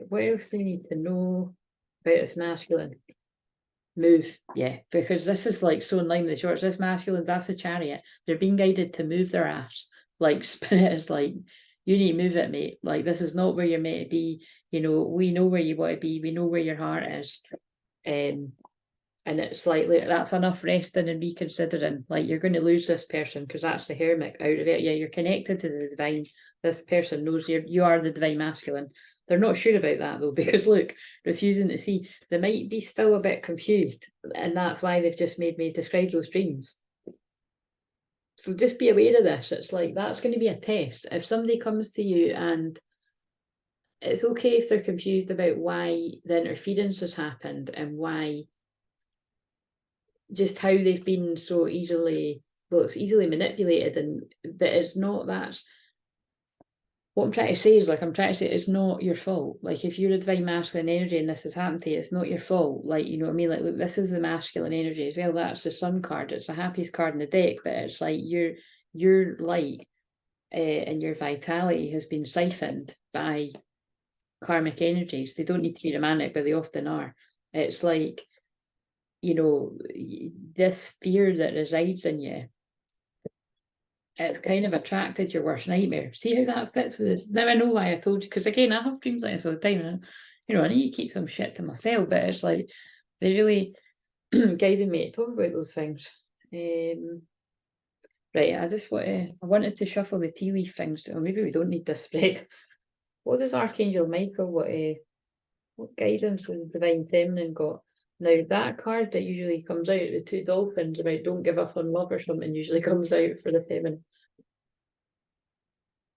Speaker 1: What else do we need to know about this masculine? Move, yeah, because this is like so in line with the shorts. This masculine, that's a chariot. They're being guided to move their ass. Like spirit is like, you need to move it, mate. Like this is not where you're meant to be. You know, we know where you want to be. We know where your heart is. And it's like that's enough resting and reconsidering. Like you're going to lose this person because that's the hermit out of it. Yeah, you're connected to the divine. This person knows you are the divine masculine. They're not sure about that though, because look, refusing to see, they might be still a bit confused, and that's why they've just made me describe those dreams. So just be aware of this. It's like, that's going to be a test. If somebody comes to you, and it's okay if they're confused about why the interference has happened and why, just how they've been so easily, well, it's easily manipulated, and but it's not, that's what I'm trying to say is, like, I'm trying to say it's not your fault. Like, if you're a divine masculine energy and this has happened to you, it's not your fault. Like, you know what I mean? Like, look, this is the masculine energy as well. That's the sun card. It's the happiest card in the deck, but it's like your light and your vitality has been siphoned by karmic energies. They don't need to be romantic, but they often are. It's like, you know, this fear that resides in you, it's kind of attracted your worst nightmare. See how that fits with this? Now I know why I told you, because again, I have dreams like this all the time, and you know, I need to keep some shit to myself, but it's like they really guided me to talk about those things. Right, I wanted to shuffle the tea leaf things, or maybe we don't need this spread. What does Archangel Michael, what guidance has the Divine Feminine got? Now, that card that usually comes out, the two dolphins about don't give up on love or something, usually comes out for the feminine.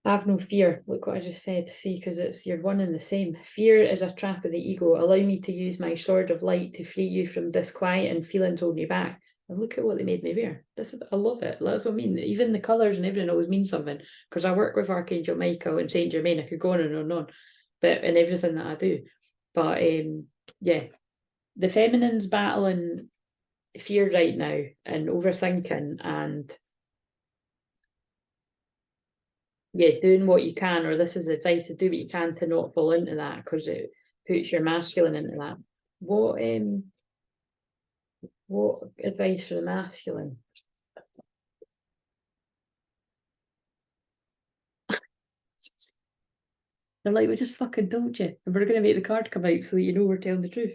Speaker 1: Have no fear. Look what I just said. See, because you're one and the same. Fear is a trap of the ego. Allow me to use my sword of light to free you from disquiet and feelings holding you back. And look at what they made me wear. I love it. That's what I mean. Even the colours and everything always mean something. Because I work with Archangel Michael and Saint Germain. I could go on and on, but in everything that I do. But yeah, the feminine's battling fear right now and overthinking, and yeah, doing what you can, or this is advice to do what you can to not fall into that, because it puts your masculine into that. What advice for the masculine? They're like, we just fucking told you, and we're going to make the card come out so that you know we're telling the truth.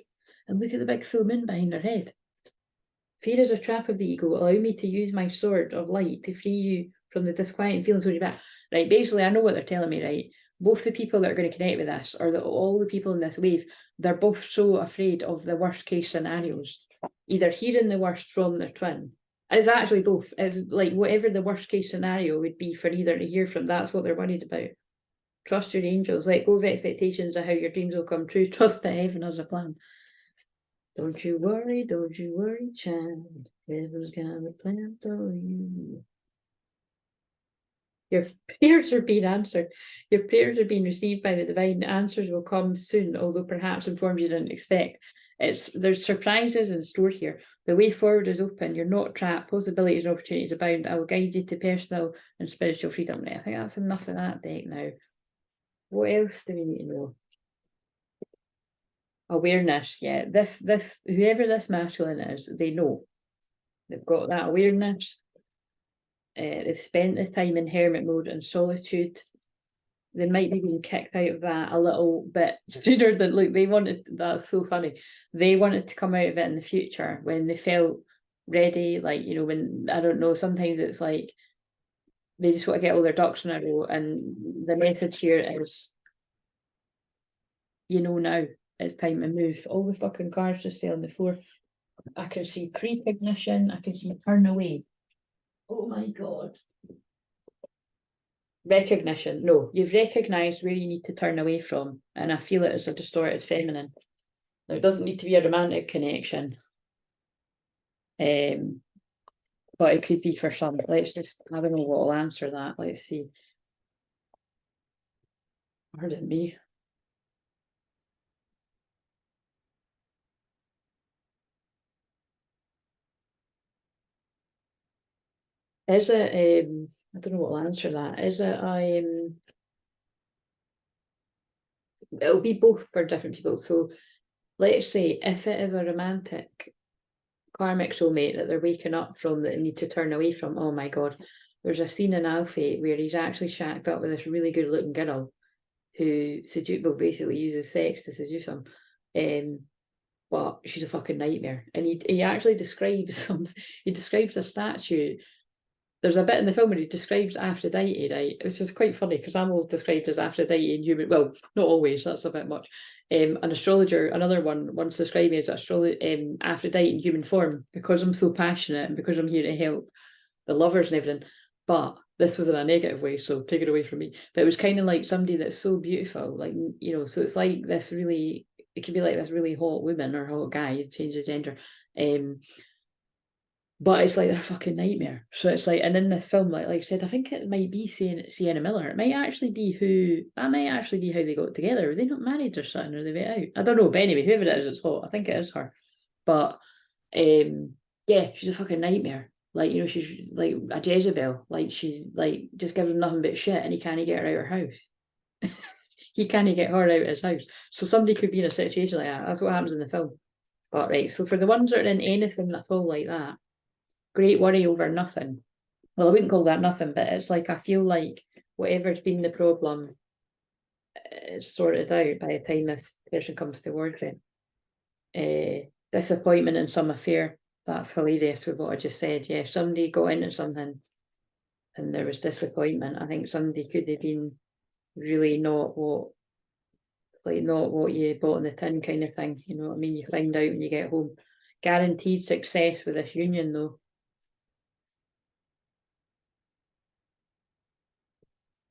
Speaker 1: And look at the big full moon behind her head. Fear is a trap of the ego. Allow me to use my sword of light to free you from the disquieting feelings holding you back. Right, basically, I know what they're telling me, right? Both the people that are going to connect with this, or all the people in this wave, they're both so afraid of the worst case scenarios. Either hearing the worst from their twin. It's actually both. It's like whatever the worst case scenario would be for either to hear from, that's what they're worried about. Trust your angels. Let go of expectations of how your dreams will come true. Trust that heaven has a plan. Don't you worry, child. Heaven's got a plan for you. Your prayers are being answered. Your prayers are being received by the divine. Answers will come soon, although perhaps in forms you didn't expect. There's surprises in store here. The way forward is open. You're not trapped. Possibilities and opportunities abound. I will guide you to personal and spiritual freedom. I think that's enough of that deck now. What else do we need to know? Awareness, yeah. Whoever this masculine is, they know. They've got that awareness. They've spent the time in hermit mode and solitude. They might be being kicked out of that a little bit sooner than, look, they wanted, that's so funny. They wanted to come out of it in the future when they felt ready, like, you know, when, I don't know, sometimes it's like they just want to get all their ducks in a row, and the message here is, you know, now it's time to move. All the fucking cards just fell on the floor. I can see precognition, I can see turn away. Oh my God. Recognition. No, you've recognized where you need to turn away from. And I feel it as a distorted feminine. Now, it doesn't need to be a romantic connection. But it could be for some. Let's just, I don't know what will answer that. Let's see. Pardon me. Is it, I don't know what will answer that. Is it, it'll be both for different people. So let's say if it is a romantic karmic soulmate that they're waking up from that they need to turn away from, oh my God, there's a scene in Alfie where he's actually shacked up with this really good looking girl who basically uses sex to seduce him. But she's a fucking nightmare. And he actually describes he describes a statue. There's a bit in the film where he describes Aphrodite, right? It's just quite funny because I'm always described as Aphrodite in human, well, not always, that's a bit much. An astrologer, another one, once described me as Aphrodite in human form because I'm so passionate and because I'm here to help the lovers and everything. But this was in a negative way, so take it away from me. But it was kind of like somebody that's so beautiful, like, you know, so it's like this really, it could be like this really hot woman or hot guy, you change the gender. But it's like they're a fucking nightmare. So it's like, and in this film, like I said, I think it might be Sienna Miller. It might actually be how they got together. Were they not married or something, or they went out? I don't know. But anyway, whoever it is, it's hot. I think it is her. But yeah, she's a fucking nightmare. Like, you know, she's like a Jezebel. Like, she like just gives him nothing but shit, and he can't get her out of her house. He can't get her out of his house. So somebody could be in a situation like that. That's what happens in the film. But right, so for the ones that are in anything that's all like that, great worry over nothing. Well, I wouldn't call that nothing, but it's like I feel like whatever's been the problem is sorted out by the time this person comes towards it. Disappointment in some affair. That's hilarious with what I just said. Yeah, somebody got into something and there was disappointment. I think somebody could have been really not what you bought in the tin kind of thing. You know what I mean? You find out when you get home. Guaranteed success with this union though.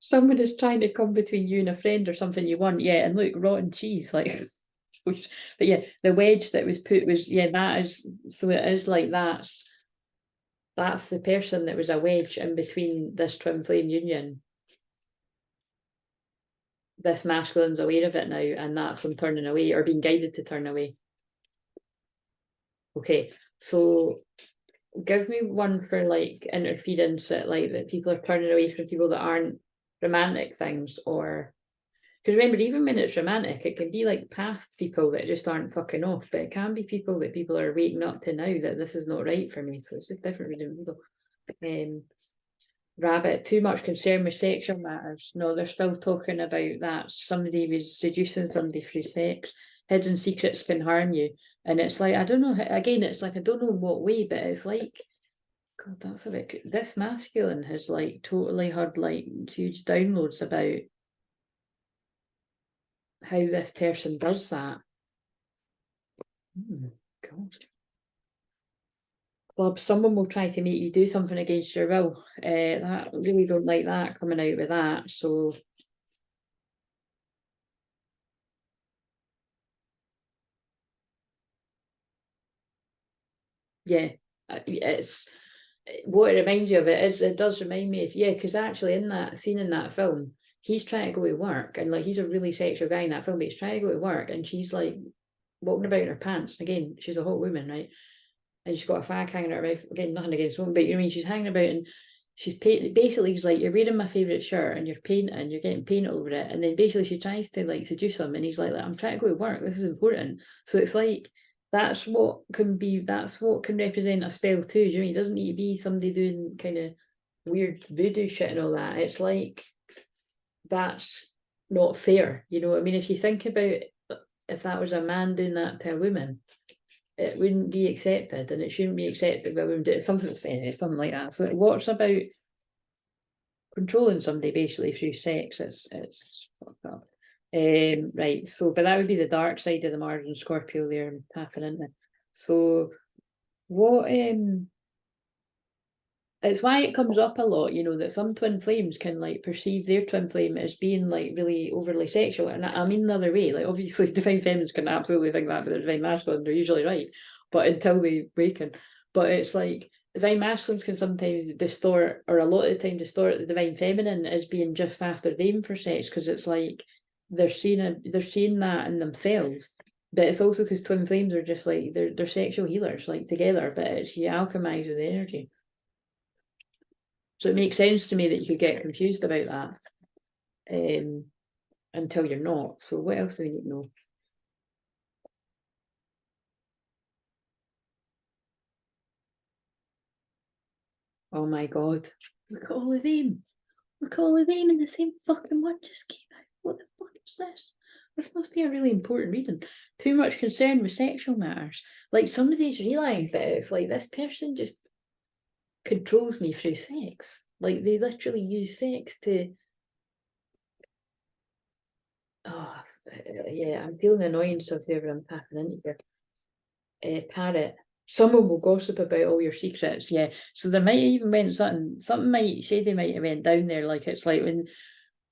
Speaker 1: Someone is trying to come between you and a friend or something you want, yeah, and look, rotten cheese, like but yeah, the wedge that was put was, yeah, that is, so it is like that's the person that was a wedge in between this twin flame union. This masculine's aware of it now, and that's them turning away or being guided to turn away. Okay, so give me one for like interference that people are turning away from people that aren't romantic things, or because remember, even when it's romantic, it can be like past people that just aren't fucking off, but it can be people that people are waking up to now that this is not right for me. So it's just different with people. Rabbit, too much concern with sexual matters. No, they're still talking about that somebody was seducing somebody through sex. Hidden secrets can harm you. And it's like, I don't know, again, it's like, I don't know in what way, but it's like, God, that's a bit, this masculine has like totally had like huge downloads about how this person does that. God. Well, someone will try to make you do something against your will. That really don't like that coming out with that. So yeah, it's what it reminds you of. It does remind me. Yeah, because actually in that scene in that film, he's trying to go to work, and like he's a really sexual guy in that film, but he's trying to go to work, and she's like walking about in her pants. Again, she's a hot woman, right? And she's got a fag hanging out her mouth. Again, nothing against women, but you know what I mean, she's hanging about and she's painting. Basically, he's like, you're wearing my favourite shirt and you're painting, you're getting paint over it. And then basically she tries to like seduce him, and he's like, I'm trying to go to work, this is important. So it's like that's what can represent a spell too. Do you know what I mean? It doesn't need to be somebody doing kind of weird voodoo shit and all that. It's like that's not fair. You know what I mean? If you think about if that was a man doing that to a woman, it wouldn't be accepted, and it shouldn't be accepted by women. It's something like that. So what's about controlling somebody basically through sex? It's fucked up. Right. So, but that would be the dark side of the Mars and Scorpio there, I'm tapping into. So, what It's why it comes up a lot, you know, that some twin flames can like perceive their twin flame as being like really overly sexual. And I mean the other way, like obviously divine feminines can absolutely think that, but the divine masculine, they're usually right. But until they waken. But it's like divine masculines can sometimes distort, or a lot of the time distort the divine feminine as being just after them for sex, because it's like they're seeing that in themselves. But it's also because twin flames are just like they're sexual healers, like together, but it's you alchemize with energy. So it makes sense to me that you could get confused about that until you're not. So what else do we need to know? Oh my God. Look at all of them. Look at all of them, and the same fucking one just came out. What the fuck is this? This must be a really important reading. Too much concern with sexual matters. Like somebody's realised that it's like this person just controls me through sex. Like they literally use sex to. Oh, yeah, I'm feeling the annoyance of whoever I'm tapping into here. Parrot. Someone will gossip about all your secrets, yeah. So there might even went something might shady might have went down there. Like it's like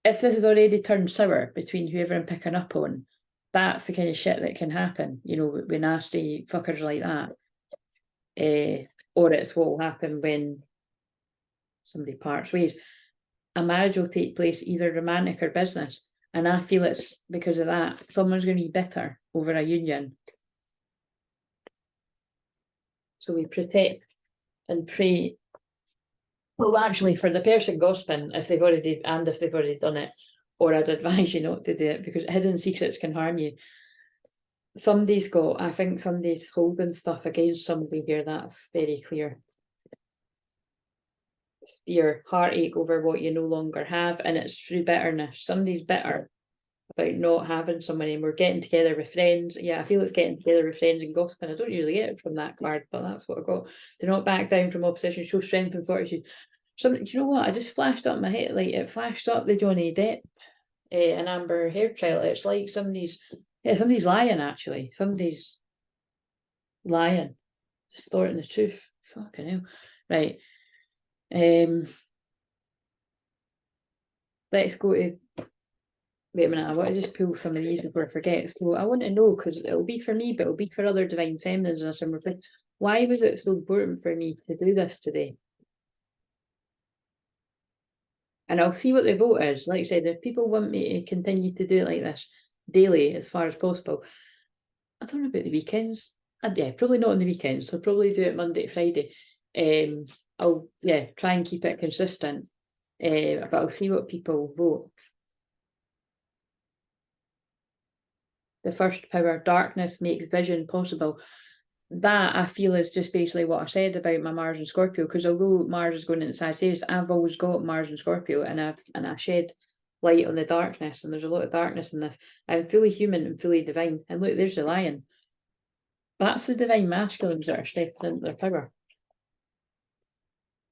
Speaker 1: if this has already turned sour between whoever I'm picking up on, that's the kind of shit that can happen, you know, with nasty fuckers like that. Or it's what will happen when somebody parts ways. A marriage will take place either romantic or business. And I feel it's because of that. Someone's going to be bitter over a union. So we protect and pray. Well, actually, for the person gossiping, if they've already done it, or I'd advise you not to do it, because hidden secrets can harm you. I think somebody's holding stuff against somebody here. That's very clear. Your heartache over what you no longer have, and it's through bitterness. Somebody's bitter about not having somebody, and we're getting together with friends. Yeah, I feel it's getting together with friends and gossiping. I don't usually get it from that card, but that's what I got. Do not back down from opposition, show strength and fortitude. Do you know what? I just flashed up my head, like it flashed up the Johnny Depp and Amber Heard trial. It's like somebody's lying, actually. Somebody's lying, distorting the truth. Fucking hell. Right. Let's go to. Wait a minute, I want to just pull some of these before I forget. So I want to know, because it'll be for me, but it'll be for other divine feminines in a similar place. Why was it so important for me to do this today? And I'll see what the vote is. Like I said, if people want me to continue to do it like this daily as far as possible, I don't know about the weekends. Yeah, probably not on the weekends. I'll probably do it Monday to Friday. I'll try and keep it consistent. But I'll see what people vote. The first power, darkness makes vision possible. That I feel is just basically what I said about my Mars and Scorpio, because although Mars is going into Sagittarius, I've always got Mars and Scorpio, and I shed light on the darkness, and there's a lot of darkness in this. I'm fully human and fully divine. And look, there's the lion. That's the divine masculines that are stepping into their power.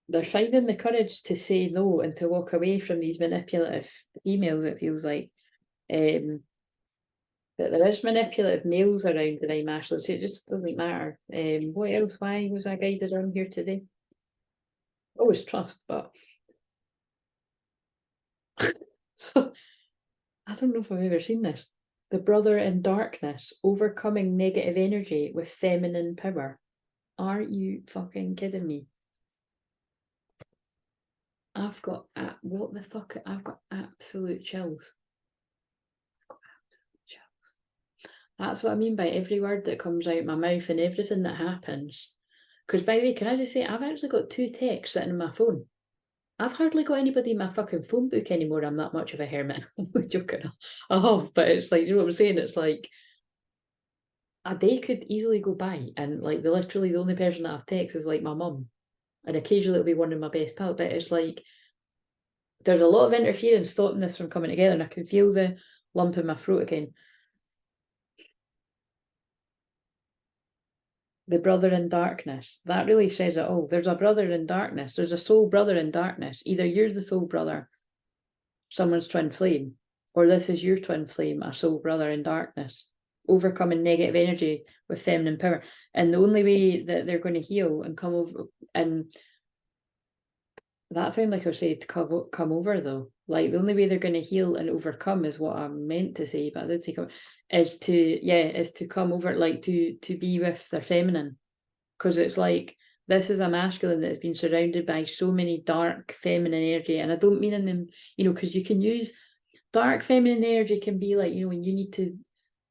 Speaker 1: They're finding the courage to say no and to walk away from these manipulative females, it feels like. But there is manipulative males around divine masculines, so it just doesn't matter. What else? Why was I guided on here today? Always trust, but so I don't know if I've ever seen this. The brother in darkness, overcoming negative energy with feminine power. Are you fucking kidding me? I've got what the fuck? I've got absolute chills. That's what I mean by every word that comes out my mouth and everything that happens. Because, by the way, can I just say, I've actually got 2 texts sitting in my phone. I've hardly got anybody in my fucking phone book anymore. I'm that much of a hermit. I'm joking. I have, but it's like, you know what I'm saying? It's like a day could easily go by, and like literally the only person that I've texted is like my mum, and occasionally it'll be one of my best pals. But it's like there's a lot of interference stopping this from coming together, and I can feel the lump in my throat again. The brother in darkness. That really says it all. There's a brother in darkness. There's a soul brother in darkness. Either you're the soul brother, someone's twin flame, or this is your twin flame, a soul brother in darkness, overcoming negative energy with feminine power. And the only way that they're going to heal and come over, and that sounds like I was saying to come over though. Like the only way they're going to heal and overcome is what I meant to say, but I did say come, is to come over, like to be with their feminine, because it's like this is a masculine that has been surrounded by so many dark feminine energy, and I don't mean in them, because you can use dark feminine energy can be like when you need to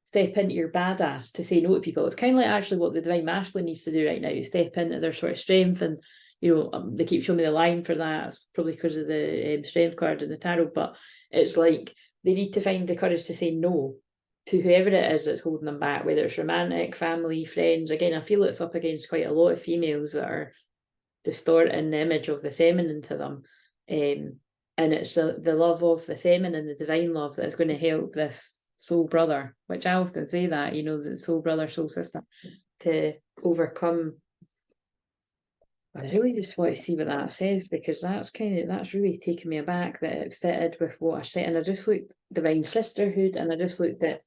Speaker 1: step into your badass to say no to people. It's kind of like actually what the divine masculine needs to do right now, is step into their sort of strength. And they keep showing me the line for that. It's probably because of the strength card in the tarot, but it's like they need to find the courage to say no to whoever it is that's holding them back, whether it's romantic, family, friends. Again, I feel it's up against quite a lot of females that are distorting the image of the feminine to them. And it's the love of the feminine, the divine love, that is going to help this soul brother, which I often say that, the soul brother, soul sister, to overcome. I really just want to see what that says, because that's really taken me aback that it fitted with what I said. And I just looked divine sisterhood, and I just looked at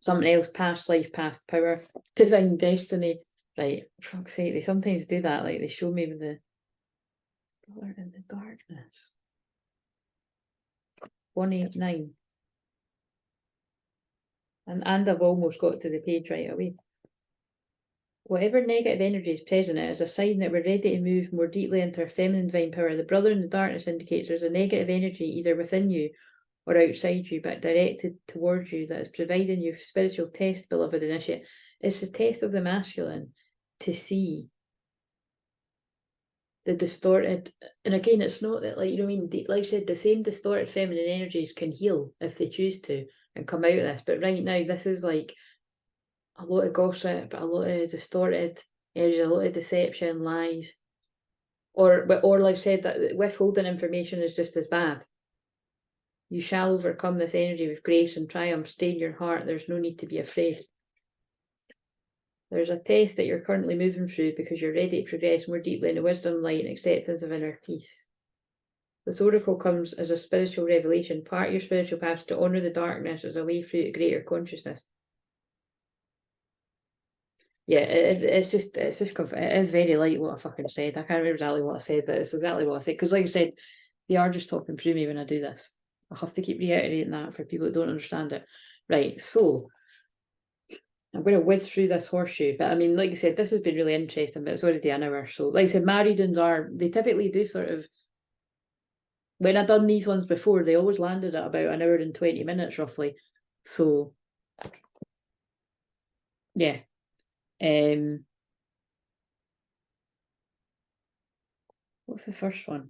Speaker 1: something else, past life, past power, divine destiny. Right, for fuck's sake, they sometimes do that, like they show me with the brother in the darkness. 189. And I've almost got to the page right away. Whatever negative energy is present, it is a sign that we're ready to move more deeply into our feminine divine power. The brother in the darkness indicates there's a negative energy either within you or outside you, but directed towards you, that is providing you spiritual test, beloved initiate. It's the test of the masculine to see the distorted, and again, it's not that, like, like I said, the same distorted feminine energies can heal if they choose to and come out of this. But right now, this is like a lot of gossip, a lot of distorted energy, a lot of deception, lies, or like I said, that withholding information is just as bad. You shall overcome this energy with grace and triumph. Stay in your heart. There's no need to be afraid. There's a test that you're currently moving through because you're ready to progress more deeply into wisdom, light, and acceptance of inner peace. This oracle comes as a spiritual revelation. Part of your spiritual path to honour the darkness as a way through to greater consciousness. Yeah, it is very light what I fucking said. I can't remember exactly what I said, but it's exactly what I said. Because like I said, they are just talking through me when I do this. I have to keep reiterating that for people that don't understand it. Right, so I'm going to whiz through this horseshoe, but I mean, like I said, this has been really interesting, but it's already an hour. So like I said, married ones they typically do sort of, when I've done these ones before, they always landed at about an hour and 20 minutes roughly. So yeah. What's the first one?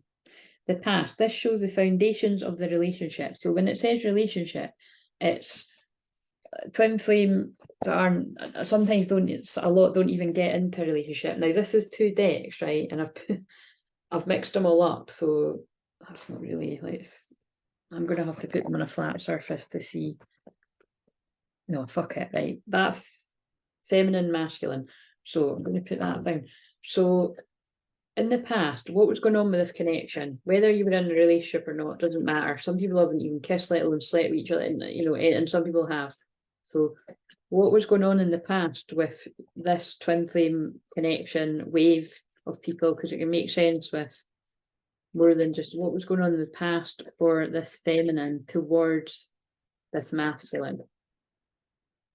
Speaker 1: The past. This shows the foundations of the relationship. So when it says relationship, it's twin flame aren't sometimes a lot don't even get into a relationship. Now this is 2 decks, right? And I've mixed them all up, so that's not really like, I'm gonna have to put them on a flat surface to see. No, fuck it, right? That's feminine, masculine. So I'm gonna put that down. So in the past, what was going on with this connection, whether you were in a relationship or not, doesn't matter. Some people haven't even kissed, let alone slept with each other, and some people have. So what was going on in the past with this twin flame connection wave of people, because it can make sense with more than just what was going on in the past for this feminine towards this masculine.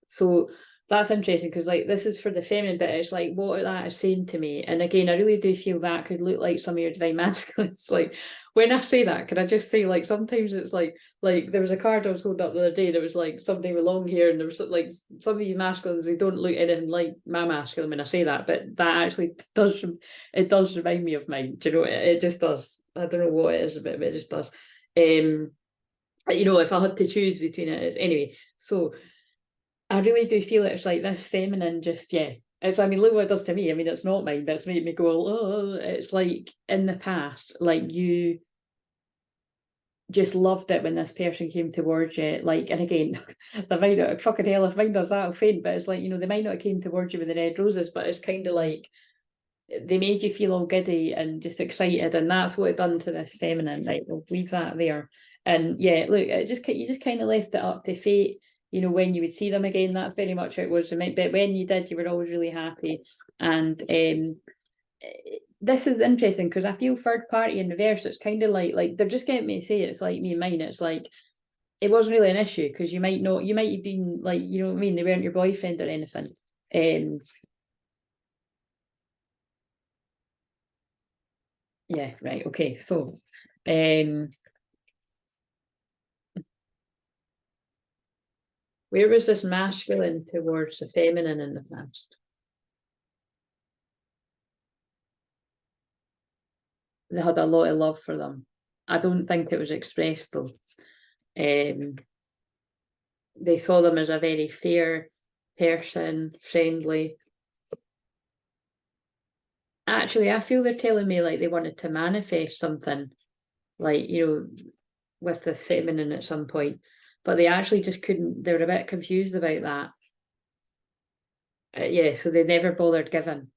Speaker 1: So that's interesting, because like this is for the feminine bit, it's like what that is saying to me. And again, I really do feel that could look like some of your divine masculines. Like when I say that, can I just say, like, sometimes it's like there was a card I was holding up the other day and it was like something with long hair, and there was like some of these masculines, they don't look anything like my masculine when I say that, but that actually does remind me of mine. Do you know, it just does. I don't know what it is about, but it just does. If I had to choose between it, anyway. So I really do feel it's like this feminine, just, yeah. Look what it does to me. I mean, it's not mine, but it's made me go, oh, it's like in the past, like you just loved it when this person came towards you. Like, and again, they might not, fucking hell, if mine does that, I'll faint, but it's like, they might not have came towards you with the red roses, but it's kind of like they made you feel all giddy and just excited, and that's what it done to this feminine. Right, we'll leave that there. And yeah, look, you just kind of left it up to fate. When you would see them again, that's very much how it was. But when you did, you were always really happy. And this is interesting because I feel third party in reverse. It's kind of like they're just getting me to say it's like me and mine. It's like it wasn't really an issue because you might have been like, you know what I mean, they weren't your boyfriend or anything. Yeah, right, okay. So where was this masculine towards the feminine in the past? They had a lot of love for them. I don't think it was expressed though. They saw them as a very fair person, friendly. Actually, I feel they're telling me like they wanted to manifest something, like, you know, with this feminine at some point, but they actually just couldn't. They were a bit confused about that. Yeah, so they never bothered giving.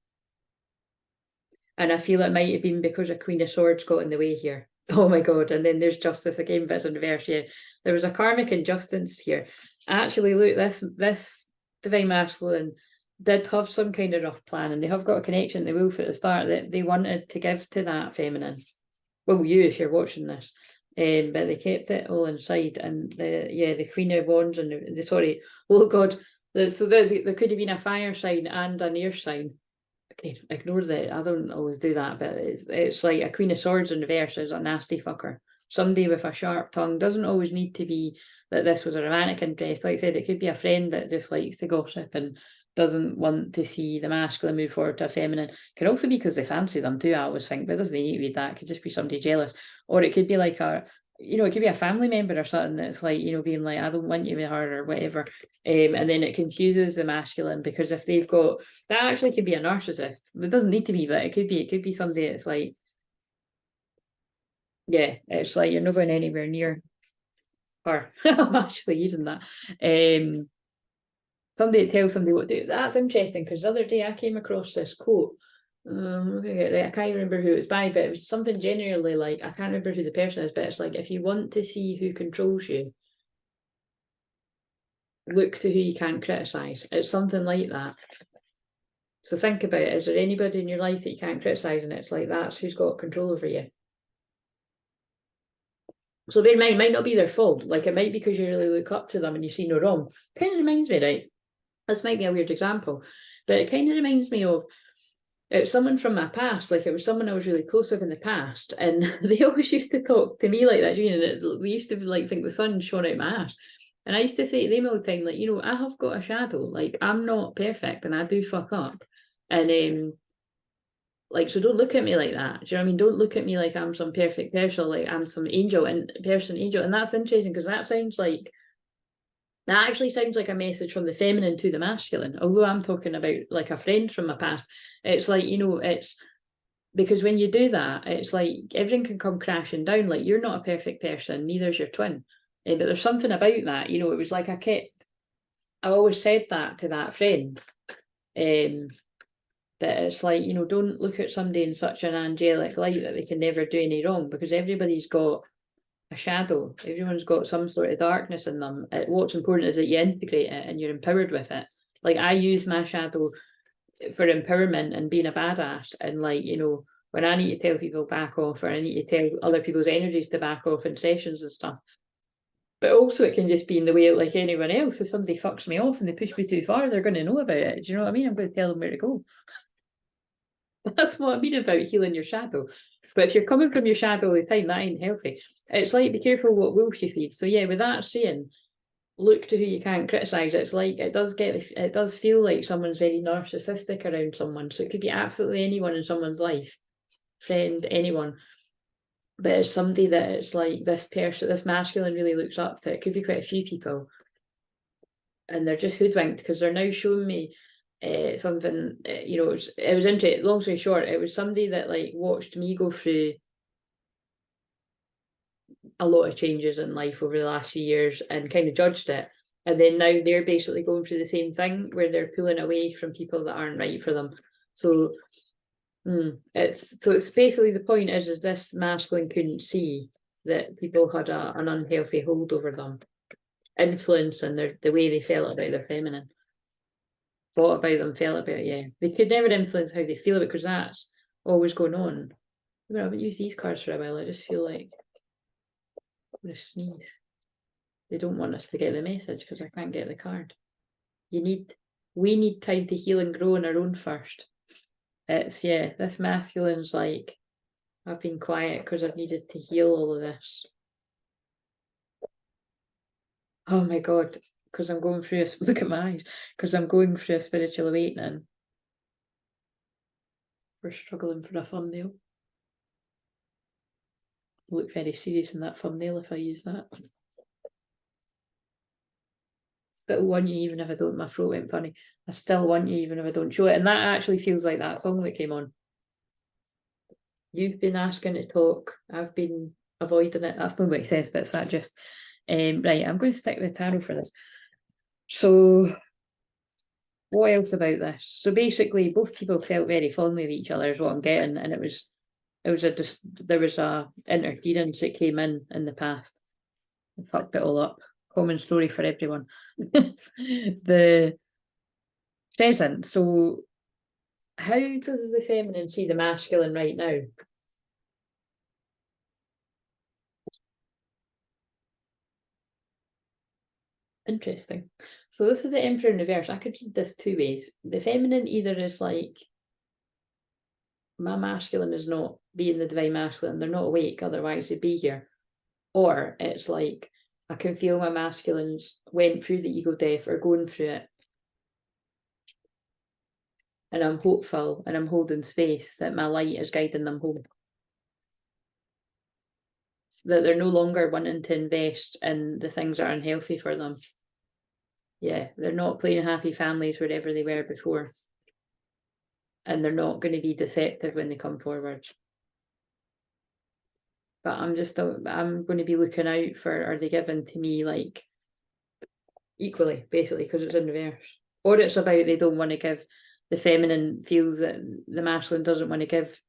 Speaker 1: And I feel it might have been because a Queen of Swords got in the way here. Oh my God. And then there's justice again, but it's in reverse. Yeah. There was a karmic injustice here. Actually, look, this divine masculine did have some kind of rough plan, and they have got a connection to the wolf at the start that they wanted to give to that feminine. Well, you, if you're watching this. But they kept it all inside. And the Queen of Wands and oh God. So there could have been a fire sign and an air sign. Okay, ignore that. I don't always do that, but it's like a Queen of Swords in reverse is a nasty fucker. Somebody with a sharp tongue. Doesn't always need to be that this was a romantic interest. Like I said, it could be a friend that just likes to gossip and doesn't want to see the masculine move forward to a feminine. It can also be because they fancy them too, I always think, but it doesn't need to be that. It could just be somebody jealous. Or it could be like it could be a family member or something that's like, being like, I don't want you with her or whatever. And then it confuses the masculine, because if they've got, that actually could be a narcissist. It doesn't need to be, but it could be somebody that's like, yeah, it's like you're not going anywhere near her. I'm actually using that. Somebody tells somebody what to do. That's interesting, because the other day I came across this quote. I'm gonna get it. I can't remember who it was by, but it was something generally like, I can't remember who the person is, but it's like, if you want to see who controls you, look to who you can't criticize. It's something like that. So think about it. Is there anybody in your life that you can't criticize? And it's like, that's who's got control over you. So bear in mind, it might not be their fault. Like, it might be because you really look up to them and you see no wrong. Kind of reminds me, right? This might be a weird example, but it kind of reminds me of, it's someone from my past. Like, it was someone I was really close with in the past, and they always used to talk to me like that, and we used to like think the sun shone out my ass. And I used to say to them all the time, like, I have got a shadow. Like, I'm not perfect and I do fuck up. And like, so don't look at me like that. Do you know what I mean? Don't look at me like I'm some perfect person, like I'm some angel. And that's interesting, because that actually sounds like a message from the feminine to the masculine. Although I'm talking about like a friend from my past, it's like, it's because when you do that, it's like everything can come crashing down. Like, you're not a perfect person, neither's your twin. But there's something about that, it was like I always said that to that friend. That it's like, don't look at somebody in such an angelic light that they can never do any wrong, because everybody's got a shadow. Everyone's got some sort of darkness in them. What's important is that you integrate it and you're empowered with it. Like, I use my shadow for empowerment and being a badass, and like, when I need to tell people back off, or I need to tell other people's energies to back off in sessions and stuff. But also it can just be in the way of like anyone else. If somebody fucks me off and they push me too far, they're going to know about it. Do you know what I mean? I'm going to tell them where to go. That's what I mean about healing your shadow. But if you're coming from your shadow all the time, that ain't healthy. It's like, be careful what wolf you feed. So yeah, with that saying, look to who you can't criticize. It's like, it does feel like someone's very narcissistic around someone. So it could be absolutely anyone in someone's life, friend, anyone. But it's somebody that it's like, this person, this masculine really looks up to. It could be quite a few people, and they're just hoodwinked because they're now showing me something. It was interesting. Long story short, it was somebody that like watched me go through a lot of changes in life over the last few years and kind of judged it, and then now they're basically going through the same thing, where they're pulling away from people that aren't right for them. So it's basically, the point is this masculine couldn't see that people had an unhealthy hold over them, influence, and the way they felt about their feminine, thought about them, felt about it. Yeah, they could never influence how they feel about it, because always going on. I haven't used these cards for a while. I just feel like I'm going to sneeze. They don't want us to get the message because I can't get the card. We need time to heal and grow on our own first. It's, yeah, this masculine's like, I've been quiet because I've needed to heal all of this. Oh my God, because I'm going through look at my eyes, because I'm going through a spiritual awakening. We're struggling for a thumbnail. I look very serious in that thumbnail if I use that. Still want you even if I don't. My throat went funny. I still want you even if I don't show it. And that actually feels like that song that came on. You've been asking to talk. I've been avoiding it. That's not what it says, but it's that just. Right, I'm going to stick with tarot for this. So what else about this? So basically both people felt very fondly of each other is what I'm getting, and there was a interference that came in the past and fucked it all up. Common story for everyone. The present. So how does the feminine see the masculine right now? Interesting. So this is the Emperor in reverse. I could read this two ways. The feminine either is like, my masculine is not being the divine masculine. They're not awake, otherwise they'd be here. Or it's like, I can feel my masculines went through the ego death or going through it. And I'm hopeful and I'm holding space that my light is guiding them home. That they're no longer wanting to invest in the things that are unhealthy for them. Yeah, they're not playing happy families wherever they were before. And they're not going to be deceptive when they come forward. But I'm going to be looking out for, are they given to me like equally, basically, because it's in reverse. Or it's about they don't want to give, the feminine feels that the masculine doesn't want to give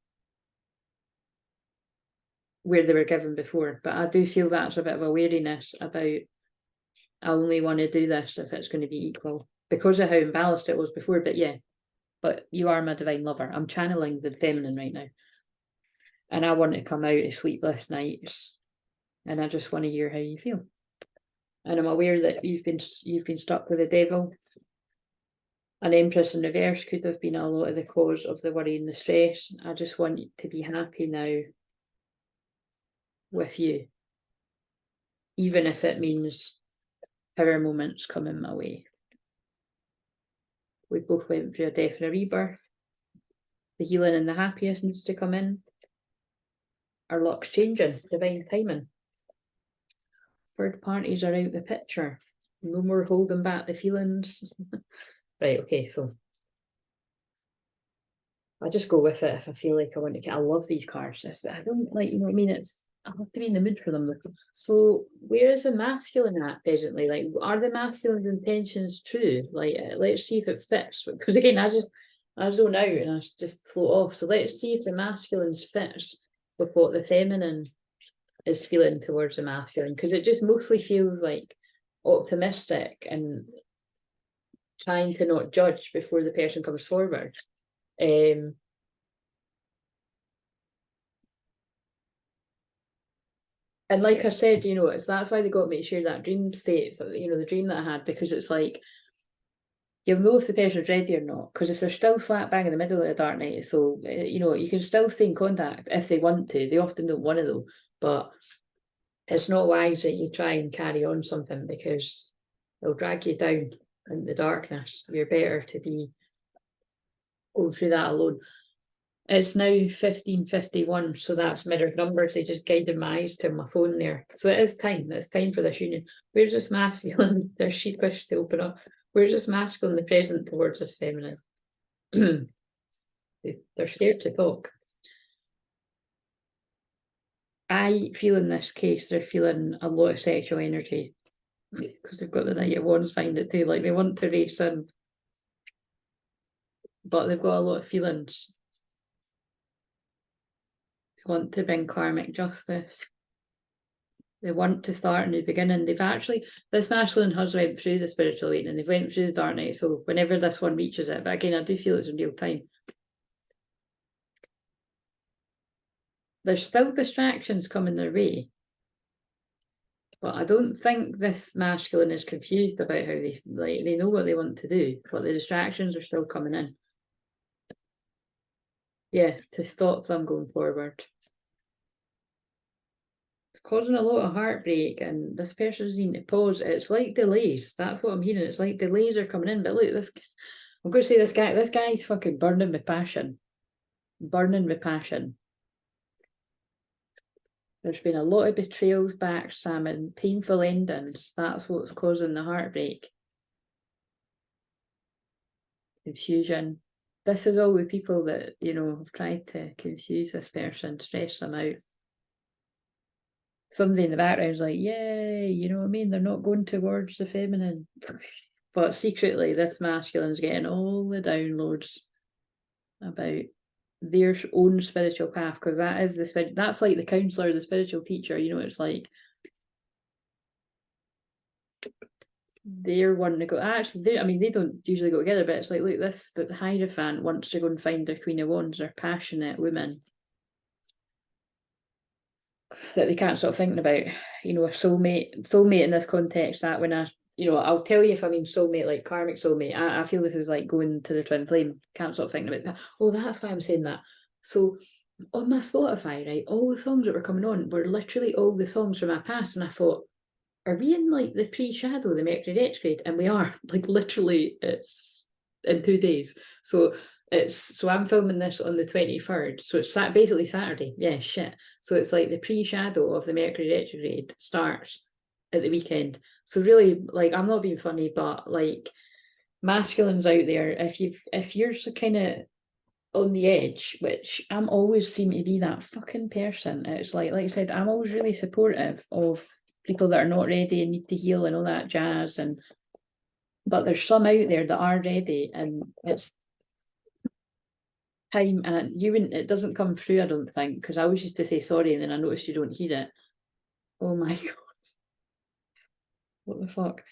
Speaker 1: where they were given before. But I do feel that's a bit of a wariness about, I only want to do this if it's going to be equal because of how imbalanced it was before. But yeah, but you are my divine lover. I'm channeling the feminine right now. And I want to come out of sleepless nights. And I just want to hear how you feel. And I'm aware that you've been stuck with the devil. An Empress in reverse could have been a lot of the cause of the worry and the stress. I just want you to be happy now with you. Even if it means power moments coming my way. We both went through a death and a rebirth. The healing and the happiness needs to come in. Our luck's changing, divine timing. Third parties are out the picture. No more holding back the feelings. Right, okay, so I just go with it if I feel like I want to. I love these cards. I don't like, you know what I mean? I have to be in the mood for them. So where is the masculine at presently? Like, are the masculine intentions true? Like, let's see if it fits. Because again, I zone out and I just float off. So let's see if the masculine fits with what the feminine is feeling towards the masculine. Because it just mostly feels like optimistic and trying to not judge before the person comes forward. And like I said, you know, that's why they got me to share that dream state, you know, the dream that I had, because it's like, you'll know if the person's ready or not, because if they're still slap bang in the middle of the dark night, so, you know, you can still stay in contact if they want to. They often don't want to though, but it's not wise that you try and carry on something because it'll drag you down in the darkness. You're better to be going through that alone. It's now 15:51, so that's mirrored numbers. They just guided my eyes to my phone there. So it is time. It's time for this union. Where's this masculine? They're sheepish to open up. Where's this masculine, the present towards this feminine? They're scared to talk. I feel in this case they're feeling a lot of sexual energy because they've got the Knight of Wands behind it too. Like, they want to race in, but they've got a lot of feelings. They want to bring karmic justice. They want to start a new beginning. They've actually, this masculine has went through the spiritual awakening. They've went through the dark night. So whenever this one reaches it, but again, I do feel it's in real time. There's still distractions coming their way. But I don't think this masculine is confused about how they know what they want to do, but the distractions are still coming in. Yeah, to stop them going forward. It's causing a lot of heartbreak, and this person's needing to pause. It's like delays. That's what I'm hearing. It's like delays are coming in. But look, this, I'm going to say this guy's fucking burning with passion. Burning with passion. There's been a lot of betrayals, backstabbing, painful endings. That's what's causing the heartbreak. Confusion. This is all the people that, you know, have tried to confuse this person, stress them out. Somebody in the background's like, yay, you know what I mean? They're not going towards the feminine. But secretly, this masculine's getting all the downloads about their own spiritual path, because that is that's like the counselor, the spiritual teacher, you know, it's like they're wanting to go. Actually, I mean, they don't usually go together, but it's like, look, this, but the Hierophant wants to go and find their Queen of Wands, they're passionate women that they can't stop thinking about, you know, a soulmate in this context. That when you know, I'll tell you if I mean soulmate, like karmic soulmate, I feel this is like going to the twin flame. Can't stop thinking about that. Oh, that's why I'm saying that. So on my Spotify, right, all the songs that were coming on were literally all the songs from my past, and I thought, are we in like the pre-shadow, the Mercury retrograde? And we are, like, literally, it's in 2 days. So I'm filming this on the 23rd, so it's basically Saturday. Yeah, shit. So it's like the pre-shadow of the Mercury retrograde starts at the weekend. So really, like, I'm not being funny, but like, masculines out there, if you're so kind of on the edge, which I'm always seem to be that fucking person. It's like I said, I'm always really supportive of people that are not ready and need to heal and all that jazz. But there's some out there that are ready, and it's time. And it doesn't come through, I don't think, because I always used to say sorry, and then I noticed you don't hear it. Oh my god, what the fuck?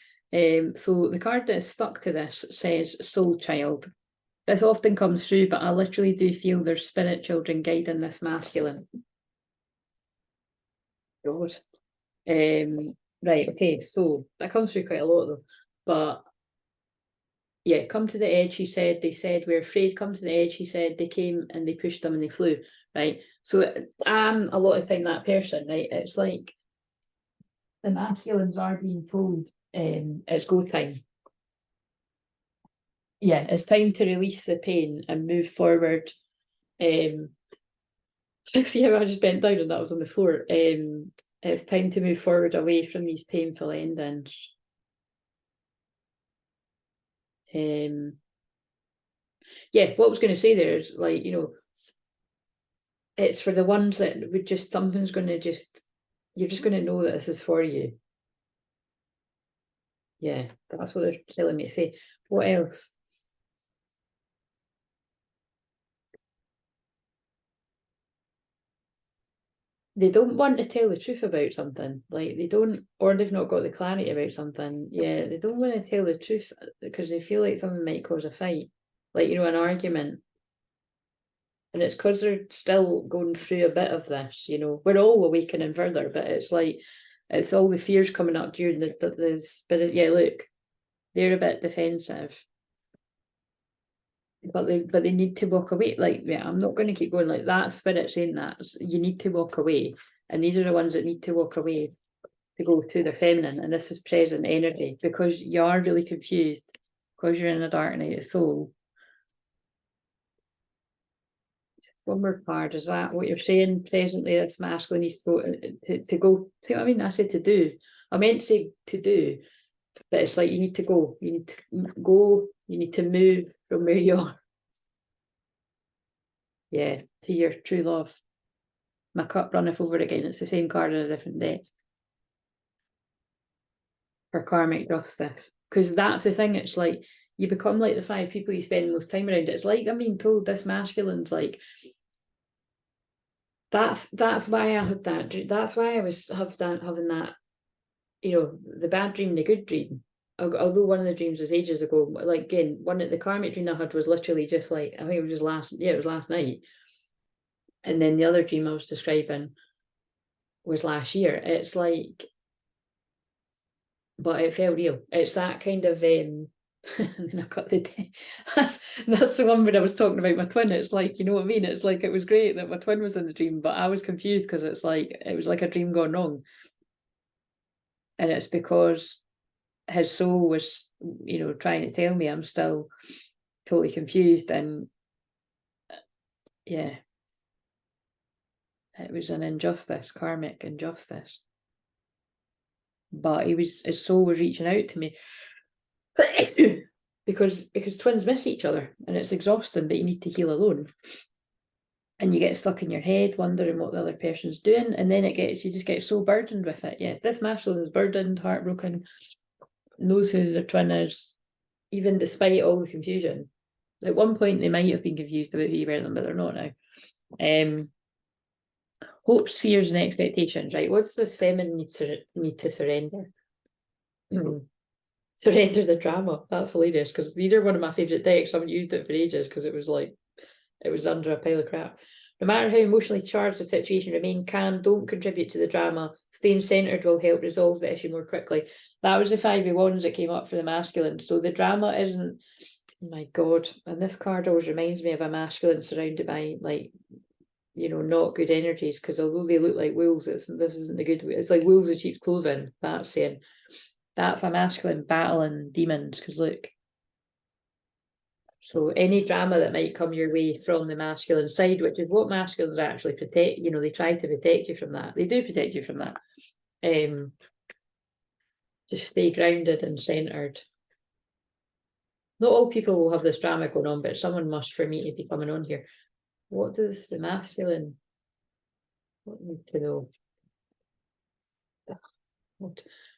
Speaker 1: So the card that is stuck to this says Soul Child. This often comes through, but I literally do feel there's spirit children guiding this masculine. God. Right, okay, so that comes through quite a lot though. But yeah, come to the edge, he said. They said, we're afraid, come to the edge, he said. They came and they pushed them and they flew, right? So I'm a lot of time that person, right? It's like the masculines are being told it's go time. Yeah, it's time to release the pain and move forward. See how I just bent down and that was on the floor. It's time to move forward away from these painful endings. Yeah, what I was going to say there is, like, you know, it's for the ones that would just, something's going to just, you're just going to know that this is for you. Yeah, that's what they're telling me to say. What else? They don't want to tell the truth about something. Like, they don't, or they've not got the clarity about something. Yeah, they don't want to tell the truth because they feel like something might cause a fight. Like, you know, an argument. And it's because they're still going through a bit of this, you know. We're all awakening further, but it's like, it's all the fears coming up during the spirit. Yeah, look, they're a bit defensive. But they need to walk away. Like, yeah, I'm not going to keep going like that. Spirit saying that you need to walk away, and these are the ones that need to walk away to go to their feminine. And this is present energy because you are really confused because you're in a dark night of soul. One more card. Is that what you're saying? Presently, this masculine needs to go. See what I mean? I said to do. I meant to say to do, but it's like you need to go. You need to go. You need to move from where you are. Yeah, to your true love. My cup runneth over again. It's the same card in a different deck. For karmic justice. Because that's the thing, it's like you become like the 5 people you spend the most time around. It's like I'm being told this masculine's like, that's why I had that. That's why I was having that, you know, the bad dream, the good dream. Although one of the dreams was ages ago. Like, again, the karmic dream I had was literally just like, I think it was just last night. And then the other dream I was describing was last year. It's like, but it felt real. It's that kind of and then I got the that's the one where I was talking about my twin. It's like, you know what I mean? It's like it was great that my twin was in the dream, but I was confused because it's like it was like a dream gone wrong. And it's because his soul was, you know, trying to tell me I'm still totally confused. And yeah, it was an injustice, karmic injustice. But his soul was reaching out to me because twins miss each other and it's exhausting, but you need to heal alone. And you get stuck in your head wondering what the other person's doing, and then you just get so burdened with it. Yeah, this masculine is burdened, heartbroken, knows who their twin is, even despite all the confusion. At one point they might have been confused about who you were them, but they're not now. Hopes, fears, and expectations, right? What does this feminine need to surrender? Surrender the drama. That's hilarious, because these are one of my favourite decks. I haven't used it for ages because it was like, it was under a pile of crap. No matter how emotionally charged the situation, remain calm, don't contribute to the drama. Staying centered will help resolve the issue more quickly. That was the 5 of Wands that came up for the masculine. So the drama isn't, oh my God, and this card always reminds me of a masculine surrounded by, like, you know, not good energies, because although they look like wolves, this isn't the good way. It's like wolves in sheep's clothing. That's saying that's a masculine battling demons, because look. So any drama that might come your way from the masculine side, which is what masculines actually protect, you know, they try to protect you from that. They do protect you from that. Just stay grounded and centered. Not all people will have this drama going on, but someone must for me to be coming on here. What does the masculine need to know?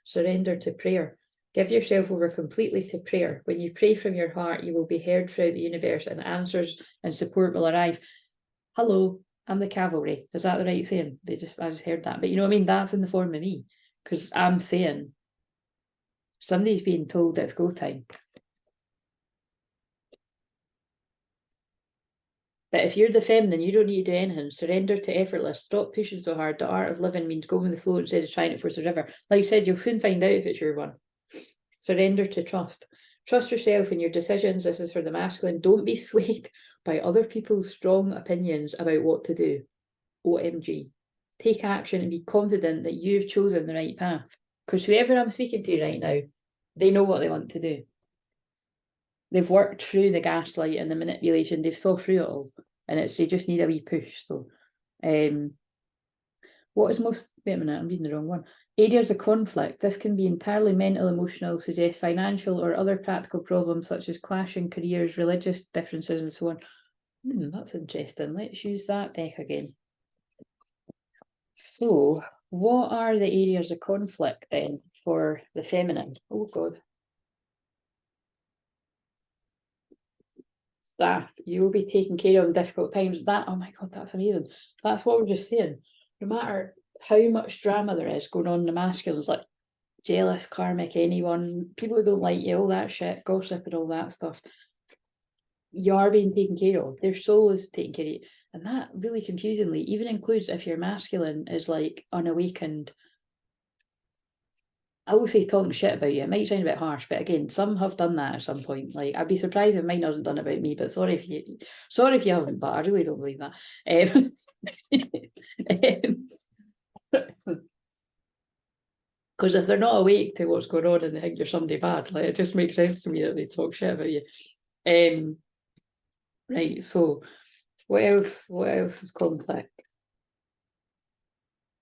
Speaker 1: Surrender to prayer. Give yourself over completely to prayer. When you pray from your heart, you will be heard throughout the universe, and answers and support will arrive. Hello, I'm the cavalry. Is that the right saying? I just heard that. But you know what I mean? That's in the form of me. Because I'm saying somebody's being told it's go time. But if you're the feminine, you don't need to do anything. Surrender to effortless. Stop pushing so hard. The art of living means going with the flow instead of trying to force a river. Like you said, you'll soon find out if it's your one. Surrender to trust. Trust yourself in your decisions. This is for the masculine. Don't be swayed by other people's strong opinions about what to do. OMG. Take action and be confident that you've chosen the right path. Because whoever I'm speaking to right now, they know what they want to do. They've worked through the gaslight and the manipulation. They've thought through it all. And they just need a wee push. So, what is most, wait a minute, I'm reading the wrong one. Areas of conflict. This can be entirely mental, emotional, suggest financial or other practical problems such as clashing careers, religious differences, and so on. That's interesting. Let's use that deck again. So, what are the areas of conflict then for the feminine? Oh God. Staff, you will be taken care of in difficult times. That, oh my God, that's amazing. That's what we're just saying. No matter how much drama there is going on in the masculines, like jealous, karmic, anyone, people who don't like you, all that shit, gossip and all that stuff, you are being taken care of. Their soul is taken care of you. And that really confusingly even includes if your masculine is like unawakened. I will say talking shit about you. It might sound a bit harsh, but again, some have done that at some point. Like, I'd be surprised if mine hasn't done it about me, but sorry if you haven't, but I really don't believe that. Because if they're not awake to what's going on and they think you're somebody bad, like, it just makes sense to me that they talk shit about you. Right, so what else is conflict?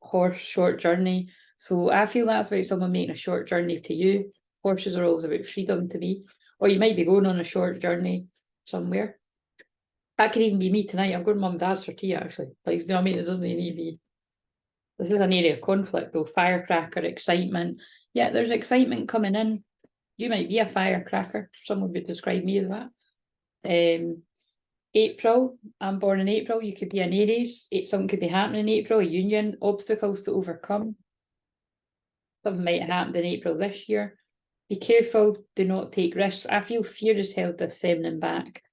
Speaker 1: Horse, short journey. So I feel that's about someone making a short journey to you. Horses are always about freedom to me. Or you might be going on a short journey somewhere. That could even be me tonight. I'm going to mum and dad's for tea, actually. Like, you know what I mean? It doesn't need to be. This is an area of conflict, though. Firecracker, excitement. Yeah, there's excitement coming in. You might be a firecracker. Someone would describe me as that. April, I'm born in April. You could be an Aries. Something could be happening in April, a union, obstacles to overcome. Something might have happened in April this year. Be careful, do not take risks. I feel fear has held this feminine back.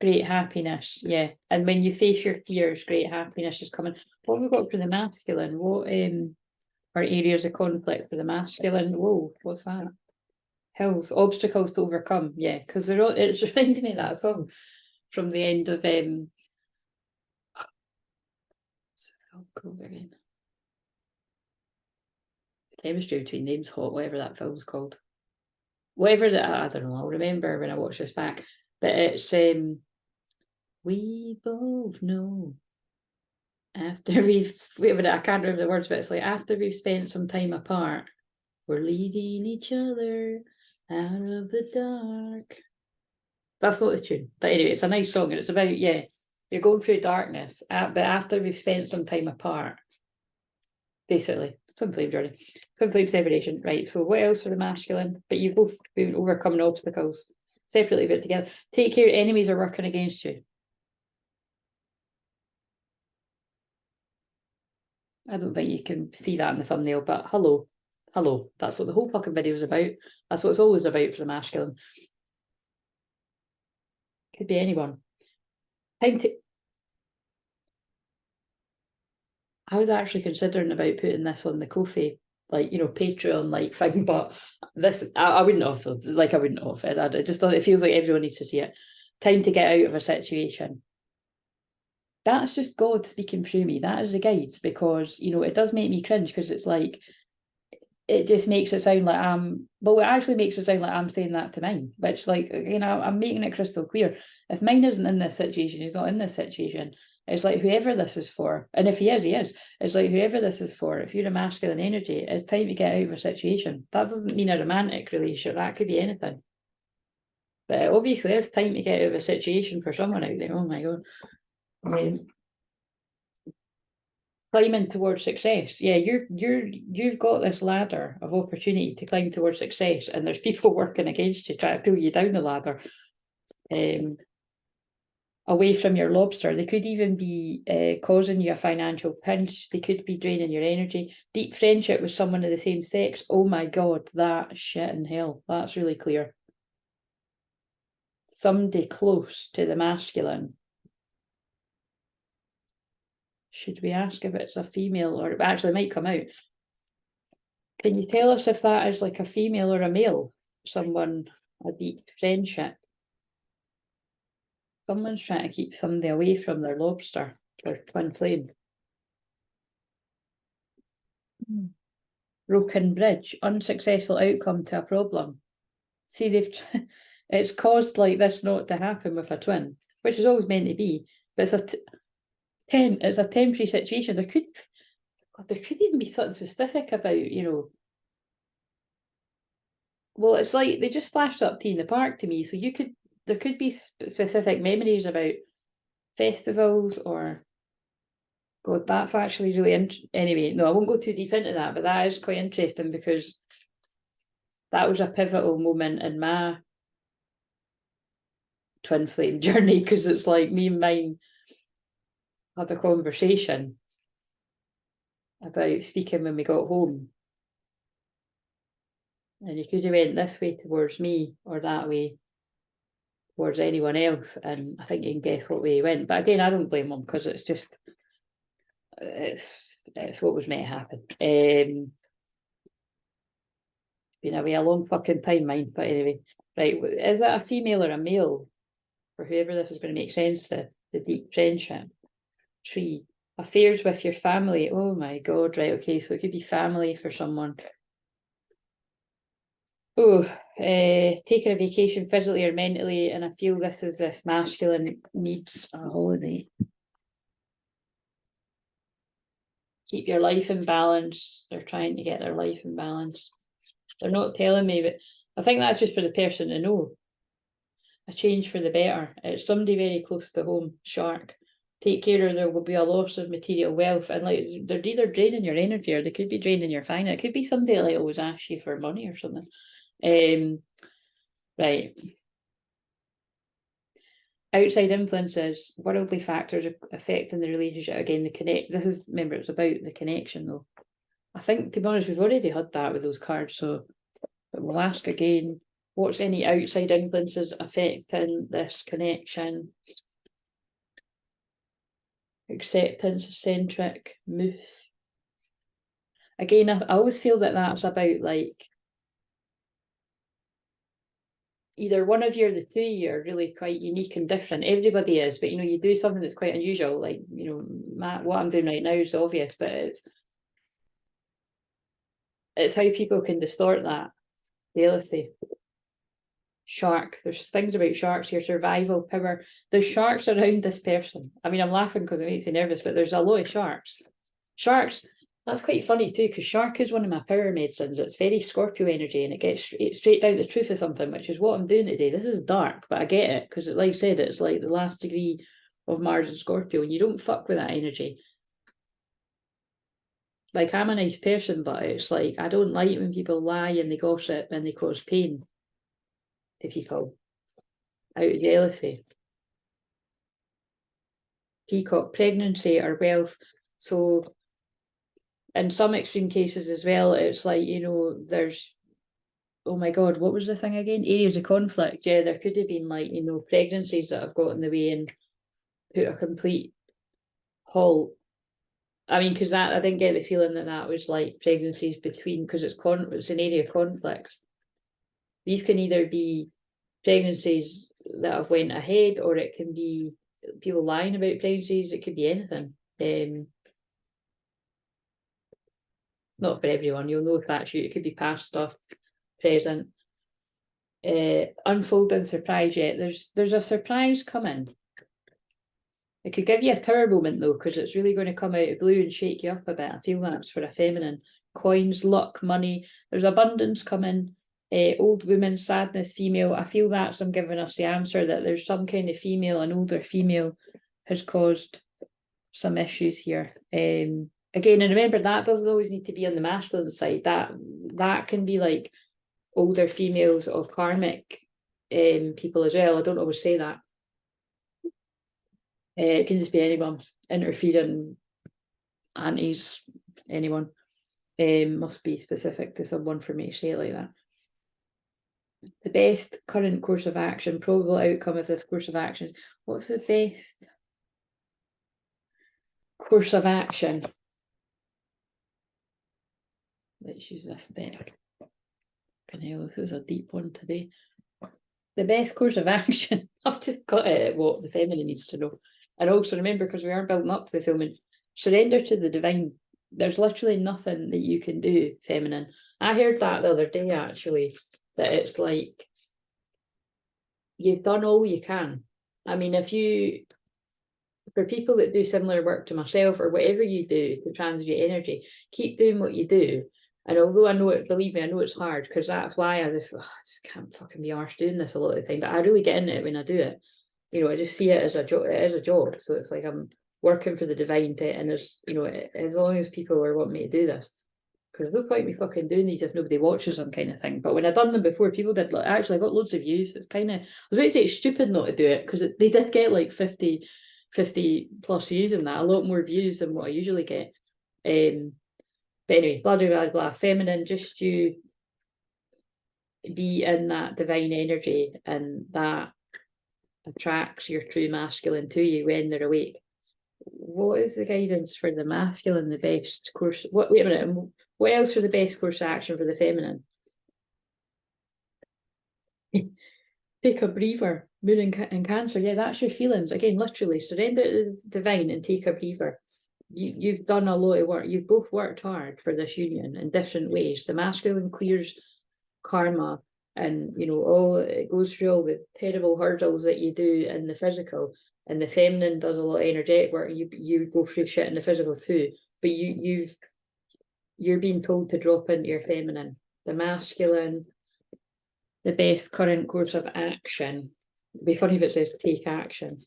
Speaker 1: Great happiness, yeah. And when you face your fears, great happiness is coming. What have we got for the masculine? What are areas of conflict for the masculine? Whoa, what's that? Hills, obstacles to overcome. Yeah, because they're all, it's reminding me of that song from the end of again. Chemistry between names hot, whatever that film's called. Whatever that, I don't know, I'll remember when I watch this back. But it's we both know after we've, I can't remember the words, but it's like after we've spent some time apart, we're leading each other out of the dark. That's not the tune, but anyway, it's a nice song, and it's about, yeah, you're going through darkness, but after we've spent some time apart, basically. It's twin flame journey, twin flame separation, right? So what else for the masculine? But you've both been overcoming obstacles separately but together. Take care, enemies are working against you. I don't think you can see that in the thumbnail, but hello, that's what the whole fucking video is about. That's what it's always about for the masculine. Could be anyone. I was actually considering about putting this on the Ko-fi, like, you know, Patreon like thing, but this I wouldn't have, like, I wouldn't have. I just thought it feels like everyone needs to see it. Time to get out of a situation. That's just God speaking through me. That is the guides, because, you know, it does make me cringe, because it's like, it just makes it sound like it actually makes it sound like I'm saying that to mine, which, like, you know, I'm making it crystal clear. If mine isn't in this situation, he's not in this situation. It's like, whoever this is for, and if he is, he is. It's like, whoever this is for, if you're a masculine energy, it's time to get out of a situation. That doesn't mean a romantic relationship. That could be anything. But obviously, it's time to get out of a situation for someone out there. Oh my God. Climbing towards success. Yeah, you've got this ladder of opportunity to climb towards success, and there's people working against you, trying to pull you down the ladder. Away from your lobster. They could even be causing you a financial pinch. They could be draining your energy. Deep friendship with someone of the same sex. Oh my God, that shit in hell. That's really clear. Somebody close to the masculine. Should we ask if it's a female, or actually it might come out? Can you tell us if that is like a female or a male? Someone, a deep friendship. Someone's trying to keep somebody away from their lobster, or twin flame. Broken bridge, unsuccessful outcome to a problem. See, it's caused like this not to happen with a twin, which is always meant to be, but it's a temporary situation. There could even be something specific about, you know. Well, it's like they just flashed up Tea in the Park to me, so there could be specific memories about festivals, or God, that's actually really anyway, no, I won't go too deep into that, but that is quite interesting, because that was a pivotal moment in my twin flame journey, because it's like me and mine had a conversation about speaking when we got home, and you could have went this way towards me or that way towards anyone else, and I think you can guess what way he went. But again, I don't blame him, because it's just it's what was meant to happen. It's been away a long fucking time, mine. But anyway, right, is it a female or a male for whoever this is going to make sense to? The deep friendship. Tree. Affairs with your family. Oh my God, right, okay, so it could be family for someone. Oh, taking a vacation physically or mentally, and I feel this masculine needs a holiday. Keep your life in balance. They're trying to get their life in balance. They're not telling me, but I think that's just for the person to know. A change for the better. It's somebody very close to home. Shark. Take care, or there will be a loss of material wealth. And like, they're either draining your energy, or they could be draining your finance. It could be somebody like always asks you for money or something. Right. Outside influences, worldly factors affecting the relationship. Again, remember, it's about the connection though. I think, to be honest, we've already had that with those cards, so but we'll ask again. What's any outside influences affecting this connection? Acceptance, eccentric, moose. Again, I always feel that that's about like either one of you or the two of you are really quite unique and different. Everybody is, but you know, you do something that's quite unusual. Like, you know, what I'm doing right now is obvious, but it's how people can distort that reality. Shark. There's things about sharks here. Survival, power. There's sharks around this person. I mean, I'm laughing because it makes me nervous, but there's a lot of sharks. Sharks. That's quite funny too, because shark is one of my power medicines. It's very Scorpio energy, and it gets straight down the truth of something, which is what I'm doing today. This is dark, but I get it because, like I said, it's like the last degree of Mars and Scorpio, and you don't fuck with that energy. Like, I'm a nice person, but it's like I don't like when people lie and they gossip and they cause pain to people out of jealousy. Peacock, pregnancy or wealth. So in some extreme cases as well, it's like, you know, there's, oh my God, what was the thing again? Areas of conflict. Yeah, there could have been like, you know, pregnancies that have got in the way and put a complete halt. I mean, because that, I didn't get the feeling that that was like pregnancies between, because it's an area of conflict. These can either be pregnancies that have went ahead, or it can be people lying about pregnancies. It could be anything. Not for everyone. You'll know if that's you. It could be past stuff, present. Unfolding surprise yet. There's a surprise coming. It could give you a tower moment though, because it's really going to come out of blue and shake you up a bit. I feel that's for a feminine. Coins, luck, money. There's abundance coming. Old woman, sadness, female. I feel that's them giving us the answer that there's some kind of female, an older female has caused some issues here. Again, and remember, that doesn't always need to be on the masculine side. That can be like older females of karmic people as well. I don't always say that. It can just be anyone interfering, aunties, anyone. Must be specific to someone for me to say it like that. The best current course of action, probable outcome of this course of action. What's the best course of action? Let's use this deck. Hell, this is a deep one today. The best course of action. I've just got it at what the feminine needs to know. And also remember, because we are building up to the filming, surrender to the divine. There's literally nothing that you can do, feminine. I heard that the other day, actually, that it's like you've done all you can. I mean, for people that do similar work to myself or whatever you do to transmute energy, keep doing what you do. And although I know it, believe me, I know it's hard, because that's why I just can't fucking be arsed doing this a lot of the time. But I really get into it when I do it. You know, I just see it as a job. It is a job. So it's like I'm working for the divine, and there's, you know, as long as people are wanting me to do this, because there's no point me fucking doing these if nobody watches them, kind of thing. But when I done them before, people did, like, actually I got loads of views. It's kind of, I was about to say it's stupid not to do it, because they did get like 50 plus views in that, a lot more views than what I usually get. But anyway, blah, blah, blah, blah. Feminine, just you be in that divine energy, and that attracts your true masculine to you when they're awake. What is the guidance for the masculine, the best course? Wait a minute. What else for the best course of action for the feminine? Take a breather. Moon in Cancer. Yeah, that's your feelings. Again, literally, surrender to the divine and take a breather. You've done a lot of work. You've both worked hard for this union in different ways. The masculine clears karma, and you know, it goes through all the terrible hurdles that you do in the physical, and the feminine does a lot of energetic work. You go through shit in the physical too, but you're being told to drop into your feminine. The masculine, the best current course of action. It'd be funny if it says take action.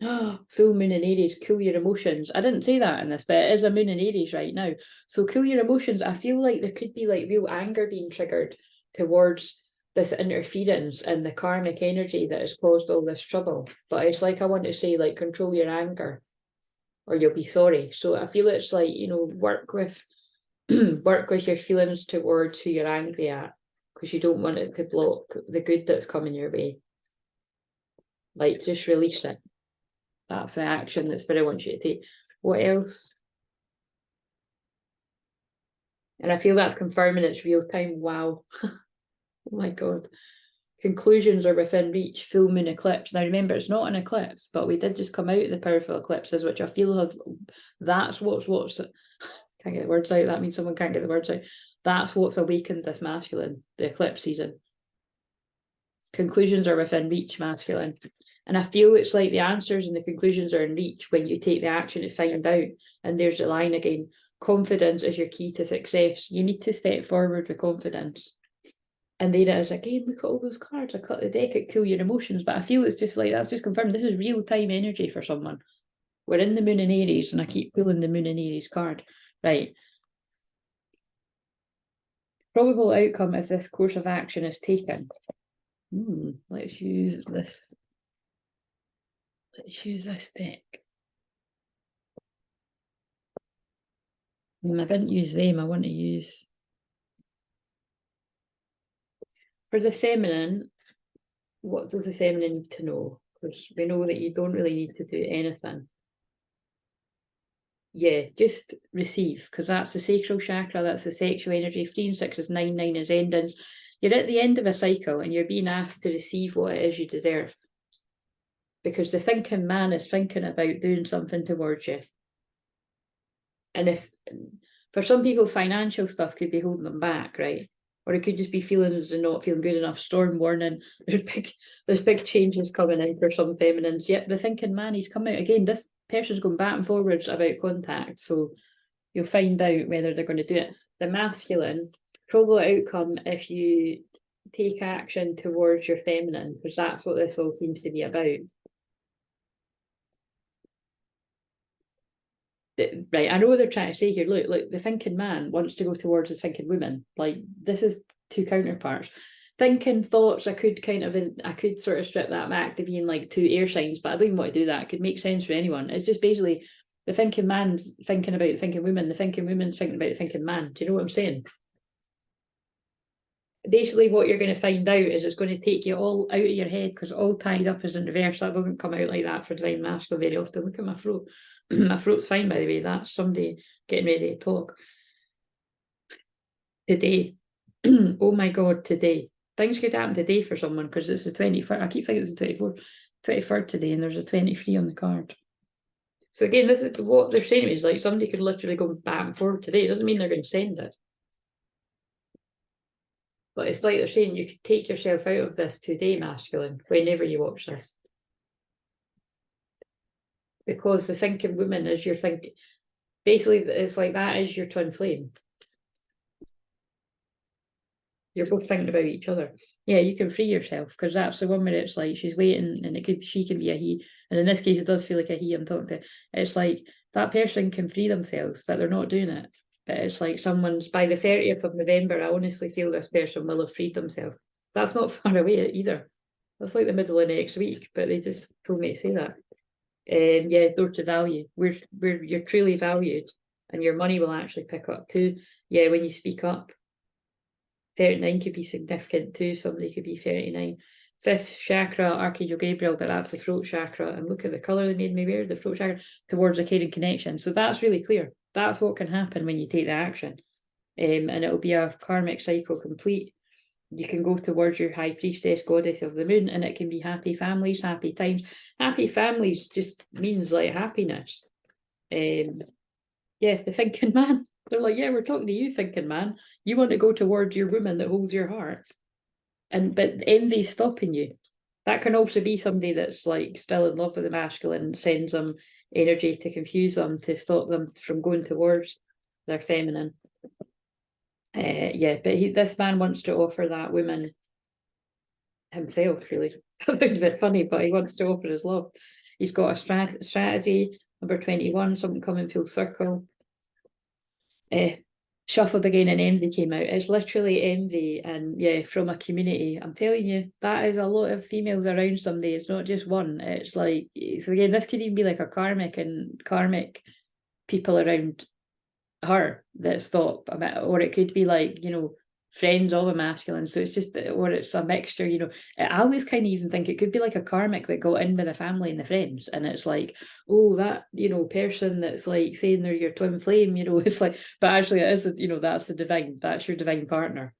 Speaker 1: Full moon in Aries, cool your emotions. I didn't say that in this, but it is a moon in Aries right now. So cool your emotions. I feel like there could be like real anger being triggered towards this interference and the karmic energy that has caused all this trouble. But it's like, I want to say, like, control your anger or you'll be sorry. So I feel it's like, you know, work with your feelings towards who you're angry at. because you don't want it to block the good that's coming your way. Like, just release it. That's the action that Spirit wants you to take. What else? And I feel that's confirming it's real time. Wow. Oh my God. Conclusions are within reach. Full moon eclipse. Now remember, it's not an eclipse, but we did just come out of the powerful eclipses, which I feel have, that's what's can't get the words out. That means someone can't get the words out. That's what's awakened this masculine, the eclipse season. Conclusions are within reach, masculine. And I feel it's like the answers and the conclusions are in reach when you take the action to find out. And there's a line again, confidence is your key to success. You need to step forward with confidence. And there it is again, look at all those cards. I cut the deck, it cool your emotions. But I feel it's just like, that's just confirmed. This is real time energy for someone. We're in the moon in Aries, and I keep pulling the moon in Aries card. Right. Probable outcome if this course of action is taken. Let's use this. Let's use this deck. I didn't use them. I want to use. For the feminine, what does the feminine need to know? Because we know that you don't really need to do anything. Yeah, just receive, because that's the sacral chakra, that's the sexual energy. 3 and 6 is 9, 9 is endings. You're at the end of a cycle and you're being asked to receive what it is you deserve. Because the thinking man is thinking about doing something towards you. And if, for some people, financial stuff could be holding them back, right? Or it could just be feelings and not feeling good enough, storm warning. There's big changes coming in for some feminines. Yet the thinking man, he's come out again. This person's going back and forwards about contact. So you'll find out whether they're going to do it. The masculine, probable outcome if you take action towards your feminine, because that's what this all seems to be about. Right, I know what they're trying to say here. Look, the thinking man wants to go towards the thinking woman. Like, this is two counterparts. Thinking thoughts, I could sort of strip that back to being like two air signs, but I don't even want to do that. It could make sense for anyone. It's just basically the thinking man's thinking about the thinking woman, the thinking woman's thinking about the thinking man. Do you know what I'm saying? Basically, what you're going to find out is it's going to take you all out of your head, because all tied up is in reverse. That doesn't come out like that for divine masculine very often. Look at my throat. My throat's fine, by the way. That's somebody getting ready to talk. Today. Oh my God, today. Things could happen today for someone, because it's the 21st. I keep thinking it's the 24th, 23rd today, and there's a 23 on the card. So again, this is what they're saying to me, is like somebody could literally go back and forward today. It doesn't mean they're going to send it. But it's like they're saying you could take yourself out of this today, masculine, whenever you watch this. Because the thinking woman is your thinking. Basically, it's like that is your twin flame. You're both thinking about each other. Yeah, you can free yourself, because that's the one where it's like she's waiting, and she can be a he. And in this case, it does feel like a he I'm talking to. It's like that person can free themselves, but they're not doing it. But it's like someone's, by the 30th of November, I honestly feel this person will have freed themselves. That's not far away either. That's like the middle of next week, but they just told me to say that. Yeah, door to value. You're truly valued, and your money will actually pick up too. Yeah, when you speak up. 39 could be significant too. Somebody could be 39. 5th chakra, Archangel Gabriel, but that's the throat chakra. And look at the colour they made me wear, the throat chakra, towards a caring connection. So that's really clear. That's what can happen when you take the action. And it'll be a karmic cycle complete. You can go towards your high priestess, goddess of the moon, and it can be happy families, happy times. Happy families just means like happiness. Yeah, the thinking man. They're like, yeah, we're talking to you, thinking man. You want to go towards your woman that holds your heart. But envy's stopping you. That can also be somebody that's like still in love with the masculine, sends them energy to confuse them, to stop them from going towards their feminine. Yeah, but this man wants to offer that woman himself, really. That sounds a bit funny, but he wants to offer his love. He's got a strategy, number 21, something coming full circle. Shuffled again, and envy came out. It's literally envy, and yeah, from a community. I'm telling you, that is a lot of females around somebody. It's not just one. It's like, so again, this could even be like a karmic people around her that stop, or it could be like, you know, friends of a masculine. So it's just, or it's a mixture, you know. I always kind of even think it could be like a karmic that got in with the family and the friends. And it's like, oh, that, you know, person that's like saying they're your twin flame, you know, it's like, but actually it is, you know, that's the divine, that's your divine partner.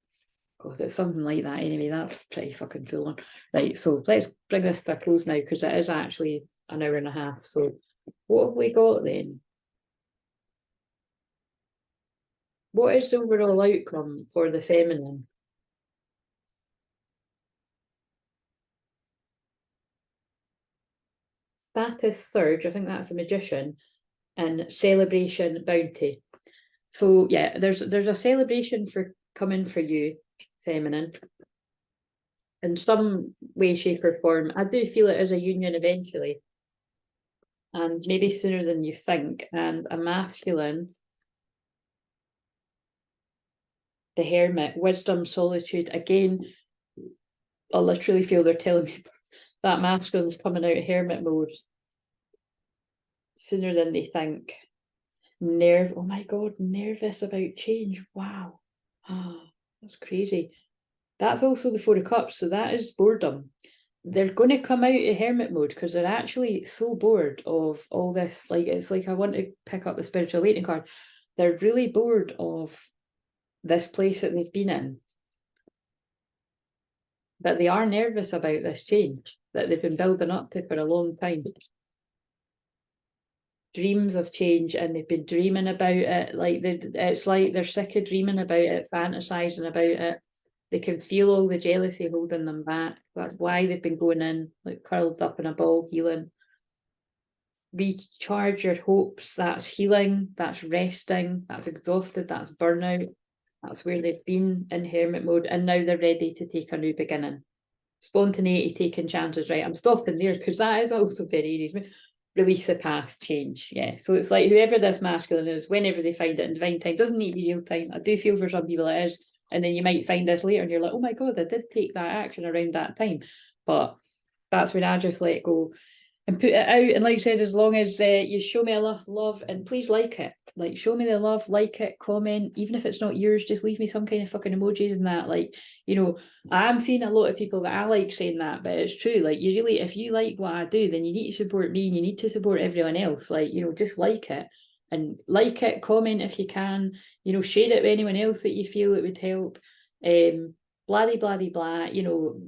Speaker 1: God, it's something like that. Anyway, that's pretty fucking full on. Right, so let's bring this to a close now, because it is actually an hour and a half. So what have we got then? What is the overall outcome for the feminine? Status surge, I think that's a magician, and celebration bounty. So yeah, there's a celebration for coming for you, feminine, in some way, shape, or form. I do feel it as a union eventually, and maybe sooner than you think. And a masculine, the hermit, wisdom, solitude. Again, I literally feel they're telling me that masculine's coming out of hermit mode sooner than they think. Oh my God, nervous about change. Wow. That's crazy. That's also the Four of Cups, so that is boredom. They're going to come out of hermit mode because they're actually so bored of all this. Like, it's like, I want to pick up the spiritual awakening card. They're really bored of this place that they've been in. But they are nervous about this change that they've been building up to for a long time. Dreams of change, and they've been dreaming about it. Like, it's like they're sick of dreaming about it, fantasizing about it. They can feel all the jealousy holding them back. That's why they've been going in, like curled up in a ball, healing. Recharge your hopes. That's healing, that's resting, that's exhausted, that's burnout. That's where they've been in hermit mode, and now they're ready to take a new beginning. Spontaneity, taking chances, right? I'm stopping there because that is also very Aries. Release the past, change. Yeah. So it's like whoever this masculine is, whenever they find it in divine time, doesn't need to be real time. I do feel for some people it is. And then you might find this later and you're like, oh my God, I did take that action around that time. But that's when I just let go and put it out. And like I said, as long as you show me a love, and please like it. Like, show me the love, like it, comment, even if it's not yours, just leave me some kind of fucking emojis and that. Like, you know, I'm seeing a lot of people that I like saying that, but it's true. Like, you really, if you like what I do, then you need to support me and you need to support everyone else. Like, you know, just like it. And like it, comment if you can, you know, share it with anyone else that you feel it would help. Blah, blah, blah, blah, you know,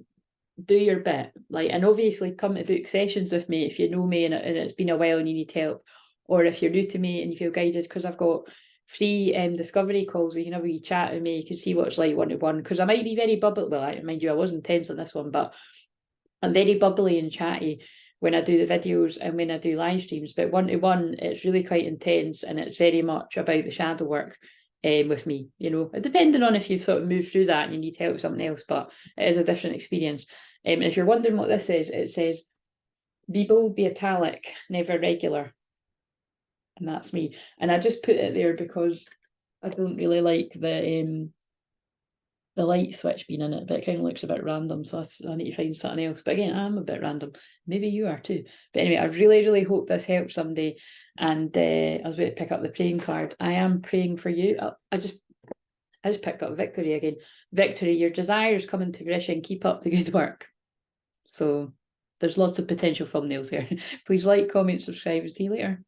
Speaker 1: do your bit. Like, and obviously come to book sessions with me if you know me and it's been a while and you need help, or if you're new to me and you feel guided, because I've got free discovery calls where you can have a wee chat with me. You can see what it's like one-to-one, because I might be very bubbly. Well, I mind you, I was intense on this one, but I'm very bubbly and chatty when I do the videos and when I do live streams. But one-to-one, it's really quite intense, and it's very much about the shadow work with me, you know, depending on if you've sort of moved through that and you need help with something else, but it is a different experience. And if you're wondering what this is, it says, be bold, be italic, never regular. And that's me. And I just put it there because I don't really like the light switch being in it, but it kind of looks a bit random, so I need to find something else. But again, I'm a bit random. Maybe you are too. But anyway, I really, really hope this helps somebody. And I was about to pick up the praying card. I am praying for you. I just picked up victory again. Victory, your desires coming to fruition. Keep up the good work. So there's lots of potential thumbnails there. Please like, comment, subscribe, and see you later.